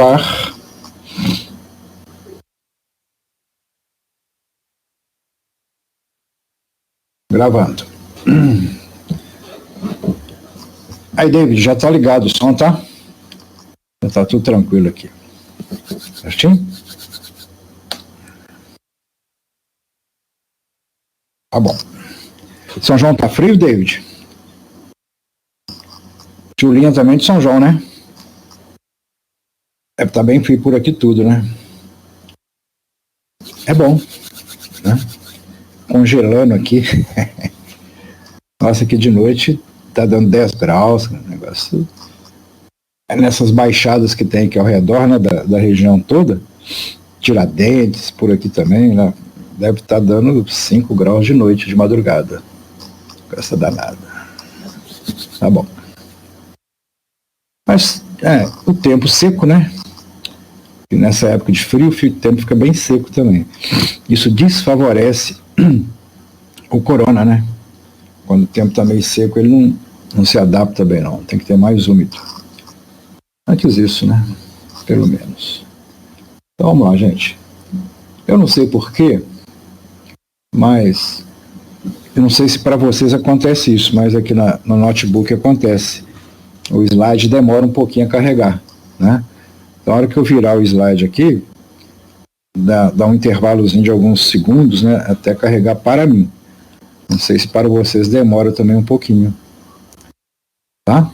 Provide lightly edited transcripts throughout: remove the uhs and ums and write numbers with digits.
Par. Gravando. Aí, David, já tá ligado o som, tá? Já tá tudo tranquilo aqui. Certinho? Tá bom. São João tá frio, David? Julinha também de São João, né? Tá bem frio por aqui tudo, né? É bom, né? Congelando aqui. Nossa, aqui de noite tá dando 10 graus, negócio. É nessas baixadas que tem aqui ao redor, né, da região toda, Tiradentes, por aqui também, né, deve estar dando 5 graus de noite, de madrugada. Essa danada. Tá bom. Mas, o tempo seco, né? E nessa época de frio, o tempo fica bem seco também. Isso desfavorece o corona, né? Quando o tempo está meio seco, ele não se adapta bem, não. Tem que ter mais úmido. Antes isso, né? Pelo menos. Então, vamos lá, gente. Eu não sei porquê, mas eu não sei se para vocês acontece isso, mas aqui no notebook acontece. O slide demora um pouquinho a carregar, né? Na hora que eu virar o slide aqui, dá um intervalozinho de alguns segundos, né, até carregar para mim. Não sei se para vocês demora também um pouquinho. Tá?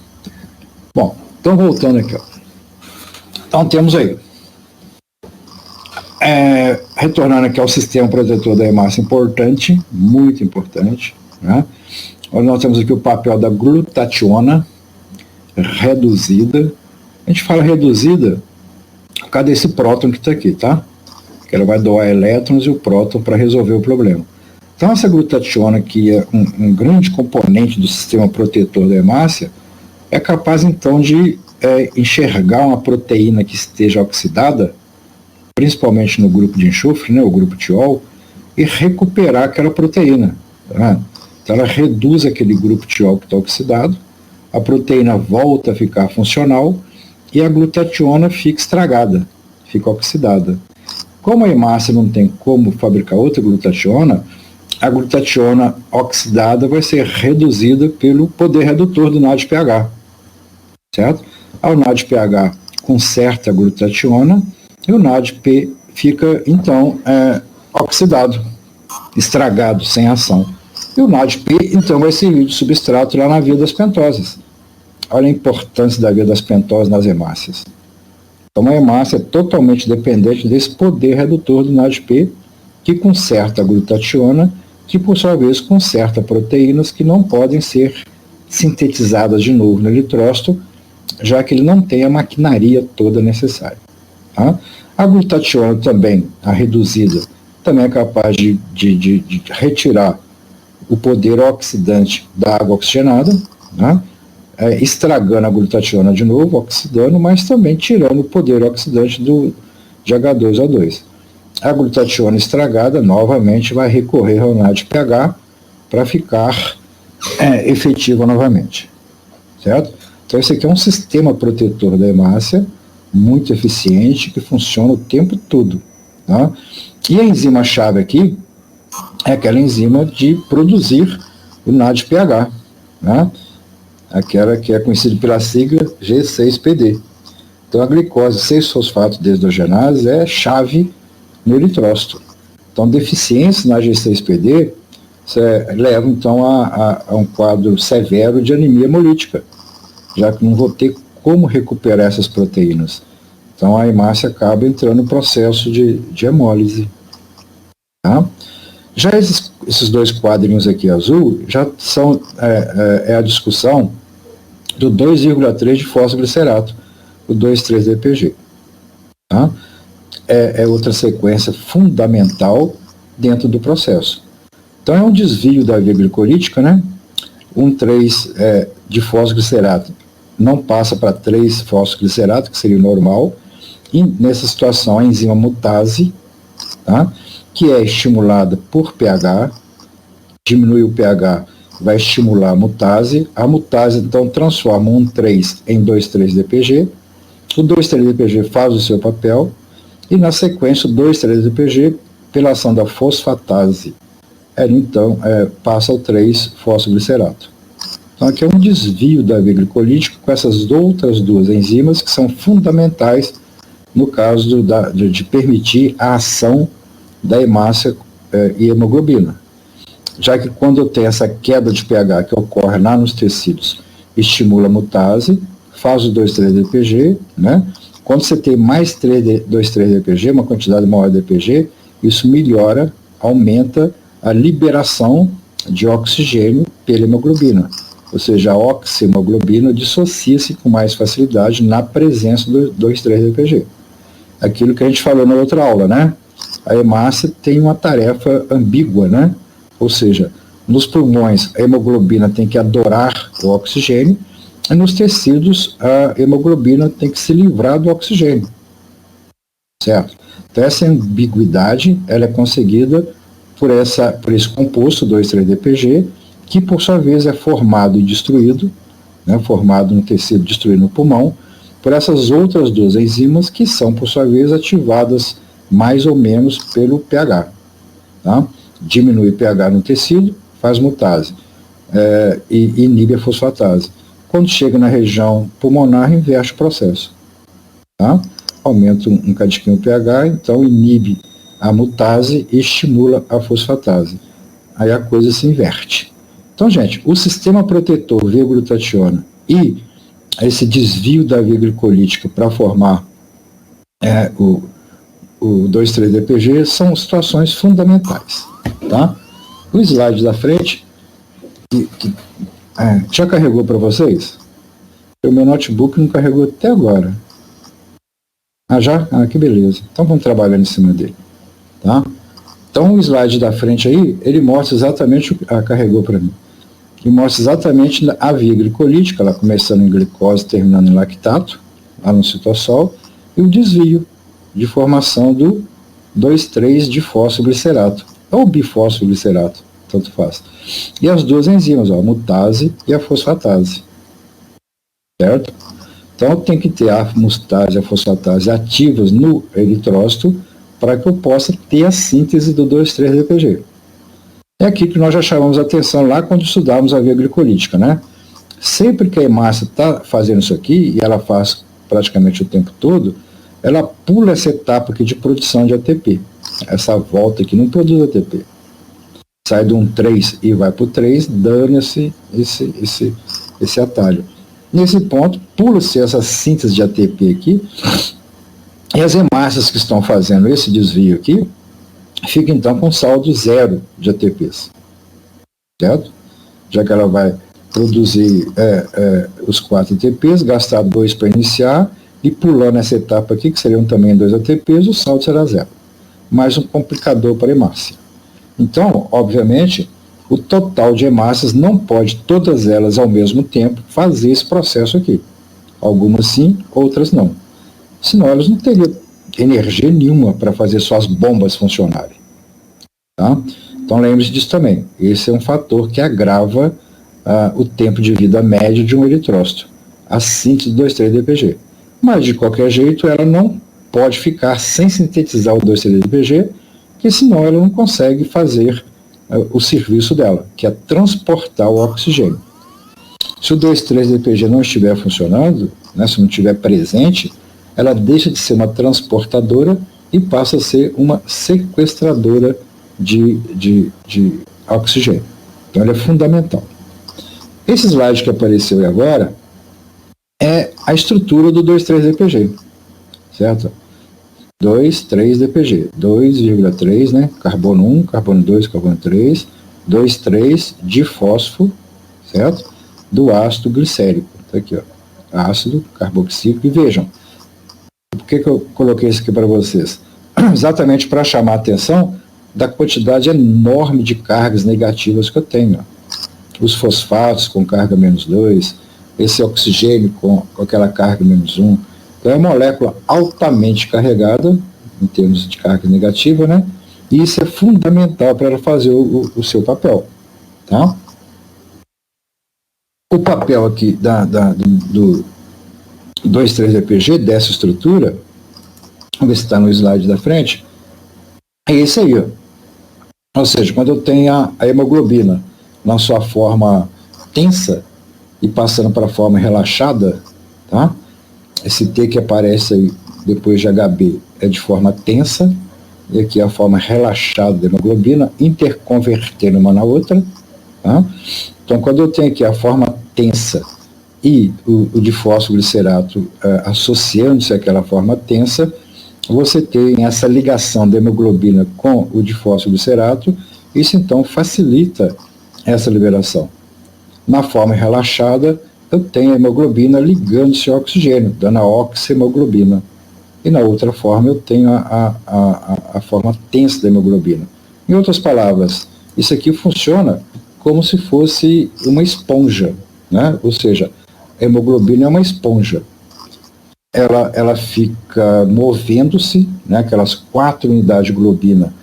Bom, então voltando aqui, ó. Então temos aí. Retornando aqui ao sistema protetor da hemácia, importante, muito importante, né? Nós temos aqui o papel da glutationa reduzida. A gente fala reduzida por causa desse próton que está aqui, tá? Que ela vai doar elétrons e o próton para resolver o problema. Então, essa glutationa, que é um grande componente do sistema protetor da hemácia, é capaz, então, de enxergar uma proteína que esteja oxidada, principalmente no grupo de enxofre, né, o grupo tiol, e recuperar aquela proteína. Tá? Então, ela reduz aquele grupo tiol que está oxidado, a proteína volta a ficar funcional e a glutationa fica estragada, fica oxidada. Como a hemácia não tem como fabricar outra glutationa, a glutationa oxidada vai ser reduzida pelo poder redutor do NADPH, certo? O NADPH conserta a glutationa e o NADP fica, então, oxidado, estragado, sem ação. E o NADP, então, vai servir de substrato lá na via das pentoses. Olha a importância da via das pentoses nas hemácias. Então, a hemácia é totalmente dependente desse poder redutor do NADP, que conserta a glutationa, que, por sua vez, conserta proteínas que não podem ser sintetizadas de novo no eritrócito, já que ele não tem a maquinaria toda necessária. Tá? A glutationa também, a reduzida, também é capaz de retirar o poder oxidante da água oxigenada, tá? Estragando a glutationa de novo, oxidando, mas também tirando o poder oxidante de H2O2. A glutationa estragada, novamente, vai recorrer ao NADPH para ficar efetiva novamente. Certo? Então, esse aqui é um sistema protetor da hemácia, muito eficiente, que funciona o tempo todo. Tá? E a enzima-chave aqui é aquela enzima de produzir o NADPH, né? Aquela que é conhecida pela sigla G6PD. Então, a glicose 6-fosfato deshidrogenase é chave no eritrócito. Então, deficiência na G6PD leva, então, a um quadro severo de anemia hemolítica, já que não vou ter como recuperar essas proteínas. Então, a hemácia acaba entrando no processo de hemólise. Tá? Já esses dois quadrinhos aqui azul, já são a discussão do 2,3 de fosfoglicerato, o 2,3-DPG. Tá? É outra sequência fundamental dentro do processo. Então, é um desvio da via glicolítica, né? 1,3 de fosfoglicerato não passa para 3 fosfoglicerato, que seria o normal, e nessa situação a enzima mutase, tá? Que é estimulada por pH, diminui o pH, vai estimular a mutase então transforma 1,3 em 2,3-DPG, O 2,3-DPG faz o seu papel e, na sequência, o 2,3-DPG, pela ação da fosfatase, ele então passa ao 3-fosfoglicerato. Então, aqui é um desvio da via glicolítica com essas outras duas enzimas que são fundamentais no caso de permitir a ação da hemácia e hemoglobina. Já que quando eu tenho essa queda de pH que ocorre lá nos tecidos, estimula a mutase, faz o 2,3-DPG, né? Quando você tem mais 2,3-DPG, uma quantidade maior de DPG, isso melhora, aumenta a liberação de oxigênio pela hemoglobina. Ou seja, a oxihemoglobina dissocia-se com mais facilidade na presença do 2,3-DPG. Aquilo que a gente falou na outra aula, né? A hemácia tem uma tarefa ambígua, né? Ou seja, nos pulmões a hemoglobina tem que adorar o oxigênio, e nos tecidos a hemoglobina tem que se livrar do oxigênio. Certo? Então essa ambiguidade ela é conseguida por esse composto 2,3-DPG, que por sua vez é formado e destruído, né, formado no tecido, destruído no pulmão, por essas outras duas enzimas que são por sua vez ativadas mais ou menos pelo pH. Tá? Diminui o pH no tecido, faz mutase e inibe a fosfatase. Quando chega na região pulmonar, inverte o processo. Tá? Aumenta um cadinho o pH, então inibe a mutase e estimula a fosfatase. Aí a coisa se inverte. Então, gente, o sistema protetor via glutationa e esse desvio da via glicolítica para formar o 2,3-DPG são situações fundamentais. Tá? O slide da frente, já carregou para vocês? O meu notebook não carregou até agora. Já? Que beleza. Então vamos trabalhar em cima dele. Tá? Então o slide da frente aí, ele mostra exatamente, carregou para mim, ele mostra exatamente a via glicolítica, ela começando em glicose, terminando em lactato, lá no citossol, e o desvio de formação do 2,3-difosfoglicerato, ou bifosfoglicerato, tanto faz. E as duas enzimas, a mutase e a fosfatase. Certo? Então tem que ter a mutase e a fosfatase ativas no eritrócito para que eu possa ter a síntese do 2,3-DPG. É aqui que nós já chamamos a atenção lá quando estudávamos a via glicolítica, né? Sempre que a hemácia está fazendo isso aqui, e ela faz praticamente o tempo todo, ela pula essa etapa aqui de produção de ATP. Essa volta aqui não produz ATP. Sai do 1,3 e vai para o 3, dando esse atalho. Nesse ponto, pula-se essa síntese de ATP aqui, e as hemácias que estão fazendo esse desvio aqui, fica então com saldo zero de ATPs, certo? Já que ela vai produzir os 4 ATPs, gastar 2 para iniciar, e pulando essa etapa aqui, que seriam também 2 ATPs, o saldo será zero. Mais um complicador para a hemácia. Então, obviamente, o total de hemácias não pode, todas elas ao mesmo tempo, fazer esse processo aqui. Algumas sim, outras não. Senão elas não teriam energia nenhuma para fazer suas bombas funcionarem. Tá? Então lembre-se disso também. Esse é um fator que agrava o tempo de vida médio de um eritrócito, a síntese do 2,3-DPG. Mas de qualquer jeito ela não pode ficar sem sintetizar o 2,3-DPG, porque senão ela não consegue fazer o serviço dela, que é transportar o oxigênio. Se o 2,3-DPG não estiver funcionando, né, se não estiver presente, ela deixa de ser uma transportadora e passa a ser uma sequestradora de oxigênio. Então ela é fundamental. Esse slide que apareceu agora é a estrutura do 2,3-DPG, certo? 2,3-DPG, 2,3, né? Carbono 1, carbono 2, carbono 3, 2,3 difósforo, certo? Do ácido glicérico. Tá aqui, ó. Ácido carboxílico. E vejam, por que eu coloquei isso aqui para vocês? Exatamente para chamar a atenção da quantidade enorme de cargas negativas que eu tenho. Os fosfatos com carga -2, esse oxigênio com aquela carga -1. Então é uma molécula altamente carregada, em termos de carga negativa, né? E isso é fundamental para ela fazer o seu papel. Tá? O papel aqui 2,3-DPG dessa estrutura, vamos ver se está no slide da frente, é esse aí, ó. Ou seja, quando eu tenho a hemoglobina na sua forma tensa e passando para a forma relaxada, tá? Esse T que aparece aí depois de HB é de forma tensa, e aqui é a forma relaxada da hemoglobina, interconvertendo uma na outra, tá? Então, quando eu tenho aqui a forma tensa e o difosfoglicerato associando-se àquela forma tensa, você tem essa ligação da hemoglobina com o difosfoglicerato, isso então facilita essa liberação. Na forma relaxada, eu tenho a hemoglobina ligando-se ao oxigênio, dando a oxihemoglobina. E na outra forma, eu tenho a forma tensa da hemoglobina. Em outras palavras, isso aqui funciona como se fosse uma esponja, né? Ou seja, a hemoglobina é uma esponja. Ela fica movendo-se, né? Aquelas 4 unidades de globina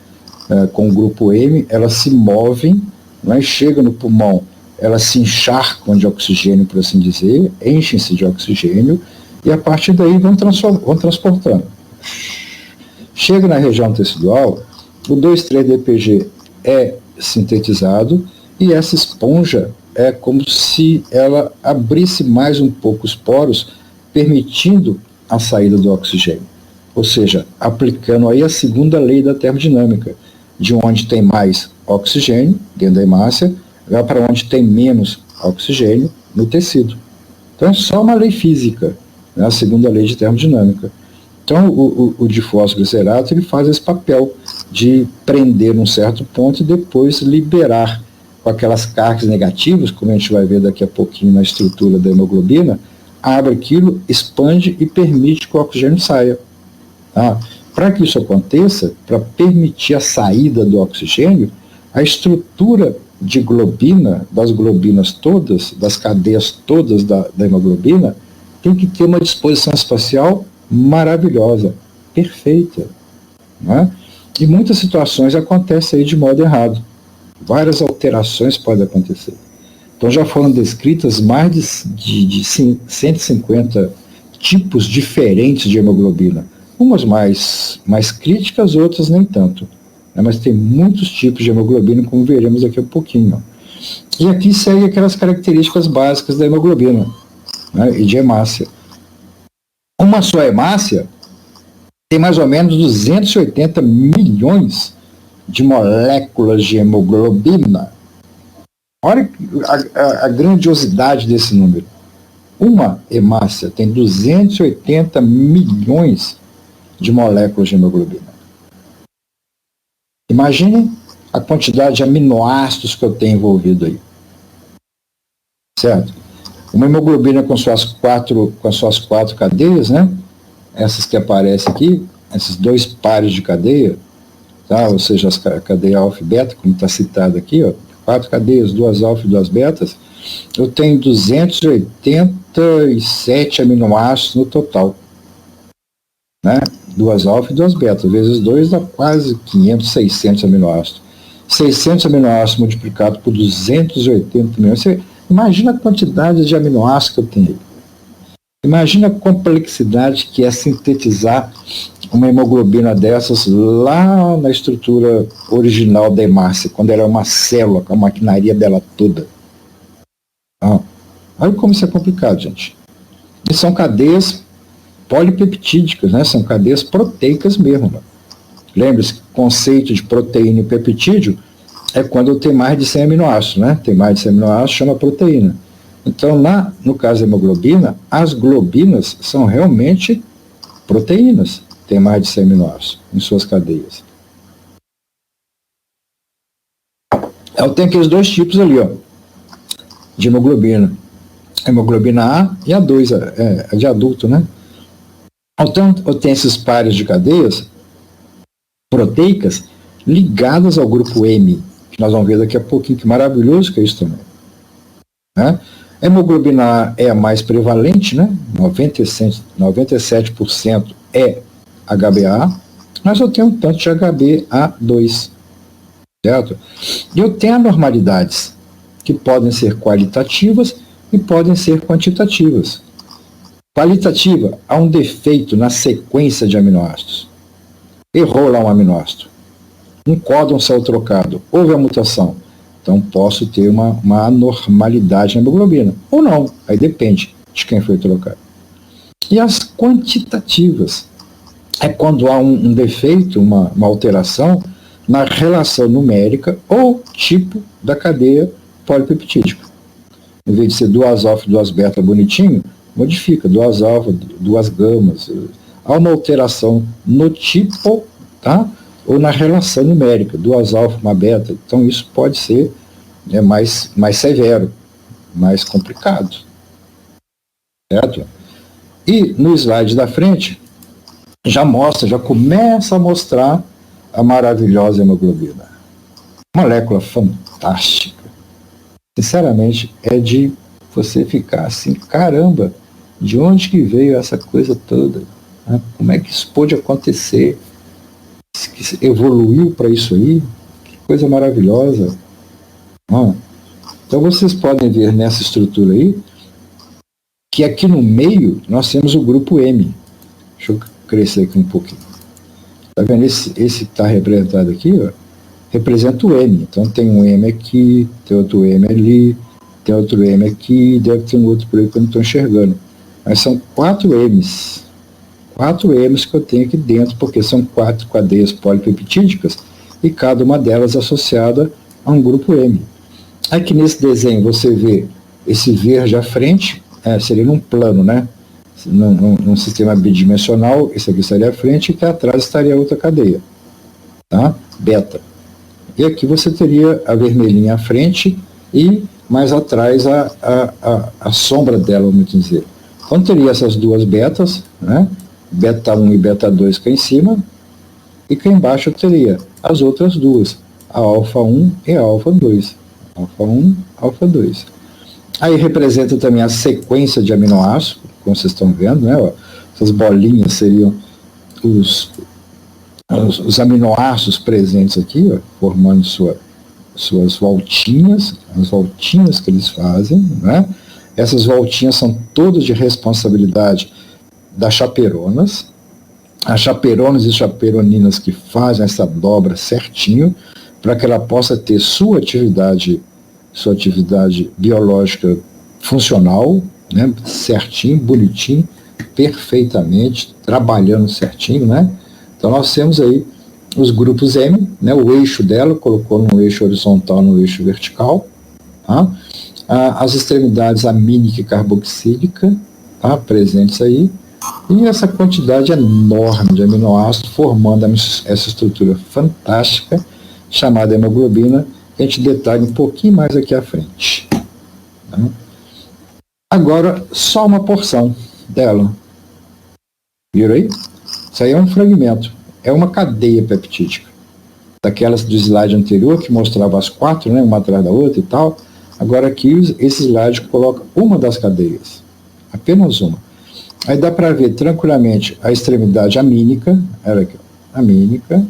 com o grupo M, elas se movem, né? Chegam no pulmão, elas se encharcam de oxigênio, por assim dizer, enchem-se de oxigênio, e a partir daí vão transportando. Chega na região tecidual, o 2,3-DPG é sintetizado, e essa esponja é como se ela abrisse mais um pouco os poros, permitindo a saída do oxigênio. Ou seja, aplicando aí a segunda lei da termodinâmica, de onde tem mais oxigênio, dentro da hemácia, vai para onde tem menos oxigênio, no tecido. Então é só uma lei física, né, a segunda lei de termodinâmica. Então o difosfoglicerato ele faz esse papel de prender num certo ponto e depois liberar com aquelas cargas negativas, como a gente vai ver daqui a pouquinho na estrutura da hemoglobina, abre aquilo, expande e permite que o oxigênio saia. Tá? Para que isso aconteça, para permitir a saída do oxigênio, a estrutura de globina, das globinas todas, das cadeias todas da hemoglobina, tem que ter uma disposição espacial maravilhosa, perfeita. Né? E muitas situações acontecem aí de modo errado. Várias alterações podem acontecer. Então já foram descritas mais de 150 tipos diferentes de hemoglobina. Umas mais críticas, outras nem tanto. Né? Mas tem muitos tipos de hemoglobina, como veremos daqui a pouquinho. E aqui segue aquelas características básicas da hemoglobina, né? E de hemácia. Uma só hemácia tem mais ou menos 280 milhões de moléculas de hemoglobina. Olha a grandiosidade desse número. Uma hemácia tem 280 milhões de moléculas de hemoglobina. Imagine a quantidade de aminoácidos que eu tenho envolvido aí. Certo? Uma hemoglobina com suas quatro cadeias, né? Essas que aparecem aqui, esses 2 pares de cadeia, tá? Ou seja, a cadeia alfa e beta, como está citado aqui, ó, 4 cadeias, 2 alfa e 2 betas, eu tenho 287 aminoácidos no total. Né? 2 alfa e 2 betas, vezes 2 dá quase 500, 600 aminoácidos. 600 aminoácidos multiplicado por 280 milhões. Você imagina a quantidade de aminoácidos que eu tenho aí. Imagina a complexidade que é sintetizar uma hemoglobina dessas lá na estrutura original da hemácia, quando era uma célula, com a maquinaria dela toda. Olha como isso é complicado, gente. E são cadeias polipeptídicas, né? São cadeias proteicas mesmo. Né? Lembre-se que o conceito de proteína e peptídeo é quando eu tenho mais de 100 aminoácidos, né? Tem mais de 100 aminoácidos, chama proteína. Então, no caso da hemoglobina, as globinas são realmente proteínas, tem mais de 100 aminoácidos em suas cadeias. Eu tenho aqueles 2 tipos ali, ó, de hemoglobina. A hemoglobina A e a 2, a de adulto, né? Então, eu tenho esses pares de cadeias proteicas ligadas ao grupo M, que nós vamos ver daqui a pouquinho, que maravilhoso que é isso também. Né? A hemoglobina A é a mais prevalente, né? 97% é HbA, mas eu tenho um tanto de HbA2, certo? E eu tenho anormalidades, que podem ser qualitativas e podem ser quantitativas. Qualitativa, há um defeito na sequência de aminoácidos. Errou lá um aminoácido. Um códon saiu trocado. Houve a mutação. Então, posso ter uma anormalidade na hemoglobina. Ou não. Aí depende de quem foi trocado. E as quantitativas. É quando há um defeito, uma alteração na relação numérica ou tipo da cadeia polipeptídica. Em vez de ser 2 alfa e 2 beta bonitinho, modifica 2 alfa, 2 gamas. Há uma alteração no tipo, tá? Ou na relação numérica, 2 alfa, 1 beta. Então isso pode ser mais severo, mais complicado. Certo? E no slide da frente, já começa a mostrar a maravilhosa hemoglobina. Molécula fantástica. Sinceramente, é de você ficar assim, caramba, de onde que veio essa coisa toda? Como é que isso pôde acontecer? Que evoluiu para isso aí? Que coisa maravilhosa. Então vocês podem ver nessa estrutura aí, que aqui no meio nós temos o grupo M. Deixa eu crescer aqui um pouquinho. Está vendo? Esse que está representado aqui, ó, representa o M. Então tem um M aqui, tem outro M ali, tem outro M aqui, deve ter um outro por aí que eu não estou enxergando. Mas são 4 M's. 4 M's que eu tenho aqui dentro, porque são 4 cadeias polipeptídicas e cada uma delas associada a um grupo M. Aqui nesse desenho você vê esse verde à frente, seria num plano, né? Num sistema bidimensional, esse aqui estaria à frente e que atrás estaria outra cadeia, tá? Beta. E aqui você teria a vermelhinha à frente e mais atrás a sombra dela, vamos dizer. Então teria essas 2 betas, né? Beta 1 e beta 2 cá em cima, e cá embaixo eu teria as outras 2, a alfa 1 e a alfa 2. Alfa 1, alfa 2. Aí representa também a sequência de aminoácidos, como vocês estão vendo, né? Essas bolinhas seriam os aminoácidos presentes aqui, ó, formando suas voltinhas, as voltinhas que eles fazem, né? Essas voltinhas são todas de responsabilidade das chaperonas. As chaperonas e chaperoninas que fazem essa dobra certinho, para que ela possa ter sua atividade biológica funcional, né? Certinho, bonitinho, perfeitamente, trabalhando certinho, né? Então nós temos aí os grupos M, né? O eixo dela, colocou no eixo horizontal, no eixo vertical, tá? As extremidades amínica e carboxílica, tá? Presentes aí, e essa quantidade enorme de aminoácidos formando essa estrutura fantástica chamada hemoglobina, que a gente detalha um pouquinho mais aqui à frente. Tá? Agora, só uma porção dela. Viram aí? Isso aí é um fragmento, é uma cadeia peptídica. Daquelas do slide anterior, que mostrava as 4, né, uma atrás da outra e tal. Agora aqui, esse slide coloca uma das cadeias, apenas uma. Aí dá para ver tranquilamente a extremidade amínica, ela aqui, amínica,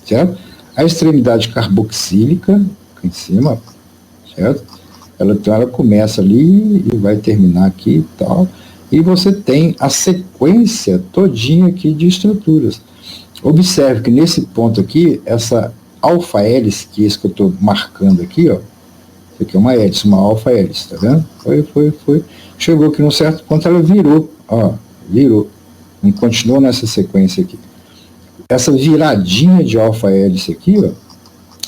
certo? A extremidade carboxílica, aqui em cima, certo? Então ela começa ali e vai terminar aqui e tal. E você tem a sequência todinha aqui de estruturas. Observe que nesse ponto aqui, essa alfa-hélice, que é isso que eu estou marcando aqui, ó, isso aqui é uma hélice, uma alfa-hélice, tá vendo? Foi. Chegou aqui num certo ponto, ela virou, ó, virou. Não continuou nessa sequência aqui. Essa viradinha de alfa-hélice aqui, ó,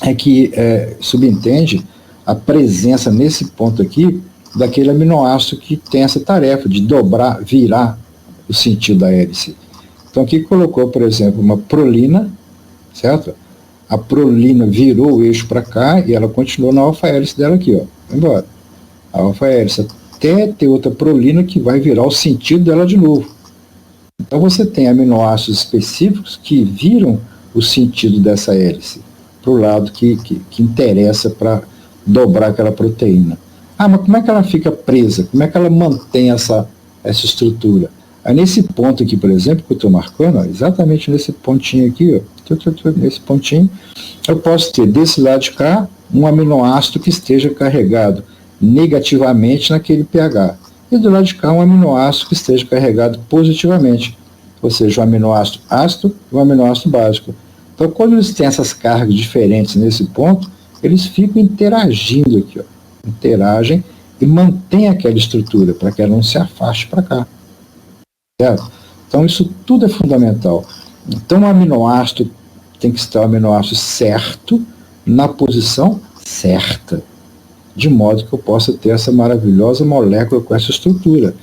é que subentende a presença nesse ponto aqui daquele aminoácido que tem essa tarefa de dobrar, virar o sentido da hélice. Então aqui colocou, por exemplo, uma prolina, certo? A prolina virou o eixo para cá e ela continuou na alfa-hélice dela aqui, ó. Vai embora. A alfa-hélice até ter outra prolina que vai virar o sentido dela de novo. Então você tem aminoácidos específicos que viram o sentido dessa hélice para o lado que interessa para dobrar aquela proteína. Mas como é que ela fica presa? Como é que ela mantém essa estrutura? Aí nesse ponto aqui, por exemplo, que eu estou marcando, ó, exatamente nesse pontinho aqui, ó, nesse pontinho, eu posso ter desse lado de cá um aminoácido que esteja carregado negativamente naquele pH e do lado de cá um aminoácido que esteja carregado positivamente, ou seja, um aminoácido ácido e um aminoácido básico. Então, quando eles têm essas cargas diferentes nesse ponto, eles ficam interagindo aqui, ó, interagem e mantêm aquela estrutura para que ela não se afaste para cá. Certo? Então, isso tudo é fundamental. Então, o aminoácido tem que estar o aminoácido certo, na posição certa, de modo que eu possa ter essa maravilhosa molécula com essa estrutura.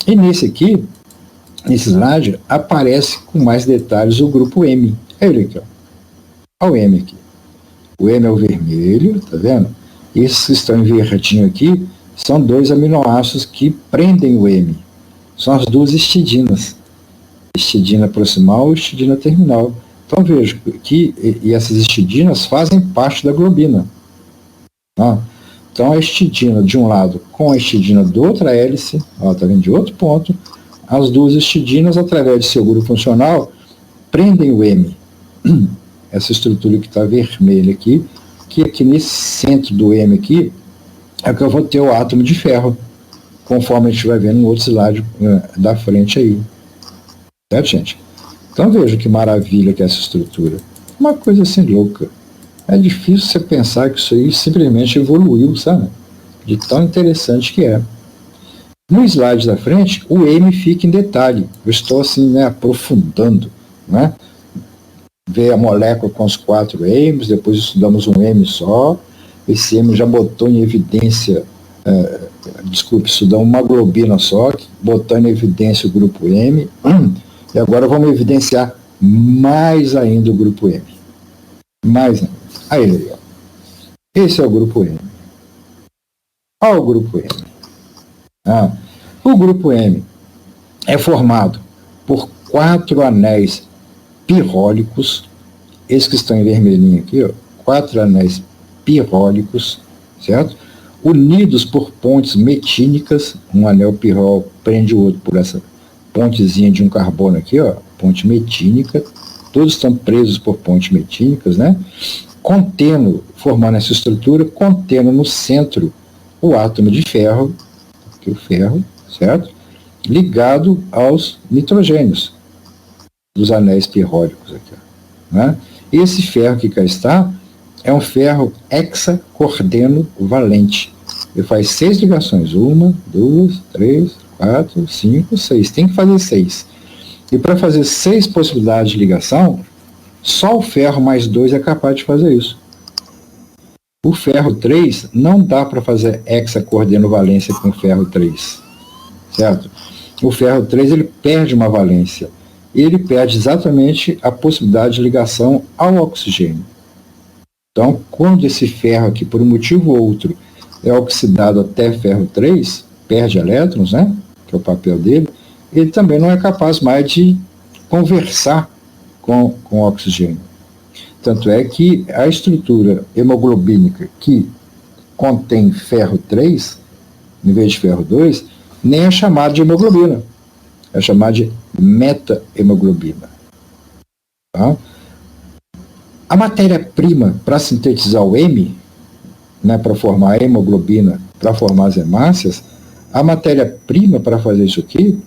E nesse aqui, nesse slide, aparece com mais detalhes o grupo M. É ele aqui, ó. Olha o M aqui. O M é o vermelho, tá vendo? Esses que estão em verdinho aqui são dois aminoácidos que prendem o M. São as duas histidinas. Histidina proximal e histidina terminal. Então vejo que essas histidinas fazem parte da globina. Tá? Então a histidina de um lado com a histidina de outra hélice, está vendo, de outro ponto, as duas histidinas, através de seu grupo funcional, prendem o M. Essa estrutura que está vermelha aqui, que aqui nesse centro do M aqui, é que eu vou ter o átomo de ferro, conforme a gente vai ver no outro slide da frente aí. Certo, gente? Então veja que maravilha que é essa estrutura. Uma coisa assim louca. É difícil você pensar que isso aí simplesmente evoluiu, sabe? De tão interessante que é. No slide da frente, o M fica em detalhe. Eu estou assim, né, aprofundando, né? Ver a molécula com os 4 M's, depois estudamos um M só. Esse M já botou em evidência, estudamos uma globina só, botando em evidência o grupo M. E agora vamos evidenciar mais ainda o grupo M. Mais ainda. Aí, ó. Esse é o grupo M. Olha o grupo M. O grupo M é formado por 4 anéis pirrólicos, esses que estão em vermelhinho aqui, ó, 4 anéis pirrólicos, certo? Unidos por pontes metínicas, um anel pirrol prende o outro por essa pontezinha de um carbono aqui, ó, ponte metínica, todos estão presos por pontes metínicas, né? Formando essa estrutura, contendo no centro o átomo de ferro, aqui o ferro, certo? Ligado aos nitrogênios dos anéis pirrólicos aqui, né? Esse ferro que cá está é um ferro hexacordeno valente. Ele faz 6 ligações, 1, 2, 3, 4, 5, 6. Tem que fazer 6. E para fazer 6 possibilidades de ligação, só o ferro mais 2 é capaz de fazer isso. O ferro 3 não dá para fazer hexacordeno valência com o ferro 3. Certo? O ferro 3 ele perde uma valência. Ele perde exatamente a possibilidade de ligação ao oxigênio. Então, quando esse ferro aqui, por um motivo ou outro, é oxidado até ferro 3, perde elétrons, né, que é o papel dele, ele também não é capaz mais de conversar com o oxigênio. Tanto é que a estrutura hemoglobínica que contém ferro 3, em vez de ferro 2, nem é chamada de hemoglobina. É chamada de meta-hemoglobina. Tá? A matéria-prima para sintetizar o M, né, para formar a hemoglobina, para formar as hemácias, a matéria-prima para fazer isso aqui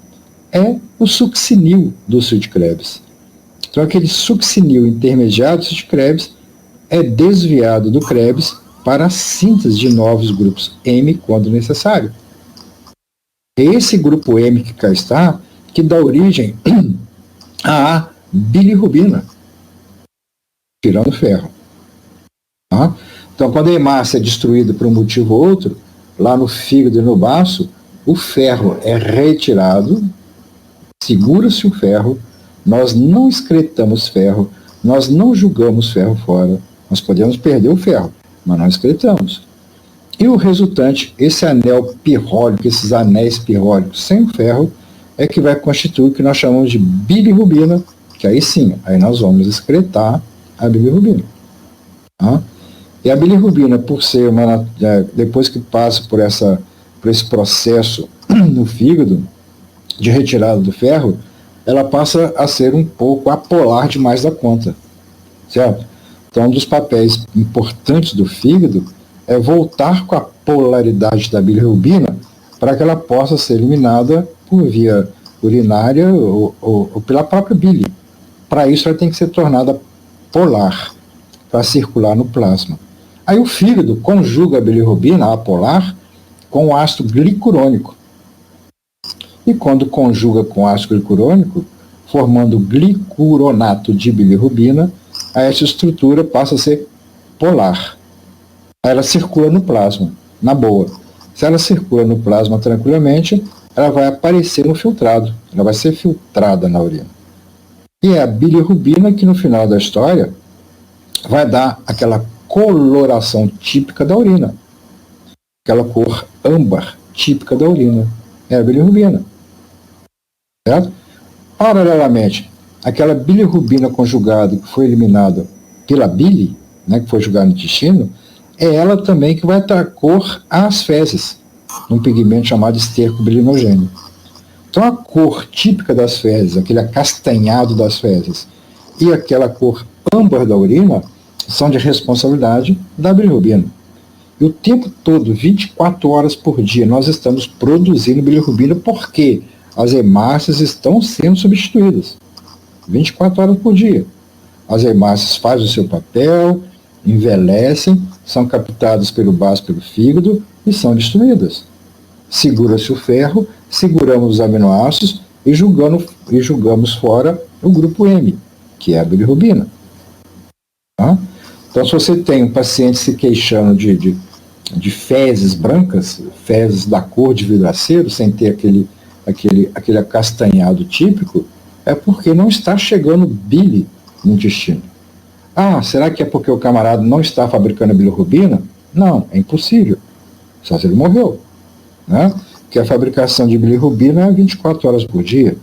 é o succinil do ácido de Krebs. Então, aquele succinil intermediário do ácido de Krebs é desviado do Krebs para a síntese de novos grupos M quando necessário. É esse grupo M que cá está que dá origem à bilirrubina, tirando ferro. Tá? Então, quando a hemácia é destruída por um motivo ou outro, lá no fígado e no baço, o ferro é retirado, segura-se o ferro, nós não excretamos ferro, nós não jogamos ferro fora, nós podemos perder o ferro, mas não excretamos. E o resultante, esse anel pirrólico, esses anéis pirrólicos sem o ferro, é que vai constituir o que nós chamamos de bilirrubina, que aí sim, aí nós vamos excretar a bilirrubina. Tá? E a bilirrubina, por ser depois que passa por esse processo no fígado de retirada do ferro, ela passa a ser um pouco apolar demais da conta, certo? Então, um dos papéis importantes do fígado é voltar com a polaridade da bilirrubina para que ela possa ser eliminada por via urinária ou pela própria bile. Para isso, ela tem que ser tornada polar, para circular no plasma. Aí o fígado conjuga a bilirrubina apolar com o ácido glicurônico. E quando conjuga com ácido glicurônico, formando glicuronato de bilirrubina, essa estrutura passa a ser polar. Aí ela circula no plasma, na boa. Se ela circula no plasma tranquilamente, ela vai aparecer no filtrado, ela vai ser filtrada na urina. E é a bilirrubina que no final da história vai dar aquela coloração típica da urina, aquela cor âmbar típica da urina, é a bilirrubina. Certo? Paralelamente, aquela bilirrubina conjugada que foi eliminada pela bile, né, que foi jogada no intestino, é ela também que vai dar cor às fezes, um pigmento chamado esterco bilinogênio. Então a cor típica das fezes, aquele acastanhado das fezes, e aquela cor âmbar da urina são de responsabilidade da bilirrubina. E o tempo todo, 24 horas por dia, nós estamos produzindo bilirrubina porque as hemácias estão sendo substituídas. 24 horas por dia. As hemácias fazem o seu papel, envelhecem, são captadas pelo baço, pelo fígado e são destruídas. Segura-se o ferro, seguramos os aminoácidos e jogamos fora o grupo M, que é a bilirrubina. Tá? Então, se você tem um paciente se queixando de fezes brancas, fezes da cor de vidraceiro, sem ter aquele acastanhado típico, é porque não está chegando bile no intestino. Ah, será que é porque o camarada não está fabricando a bilirrubina? Não, é impossível. Só se ele morreu. Né? Porque a fabricação de bilirrubina é 24 horas por dia.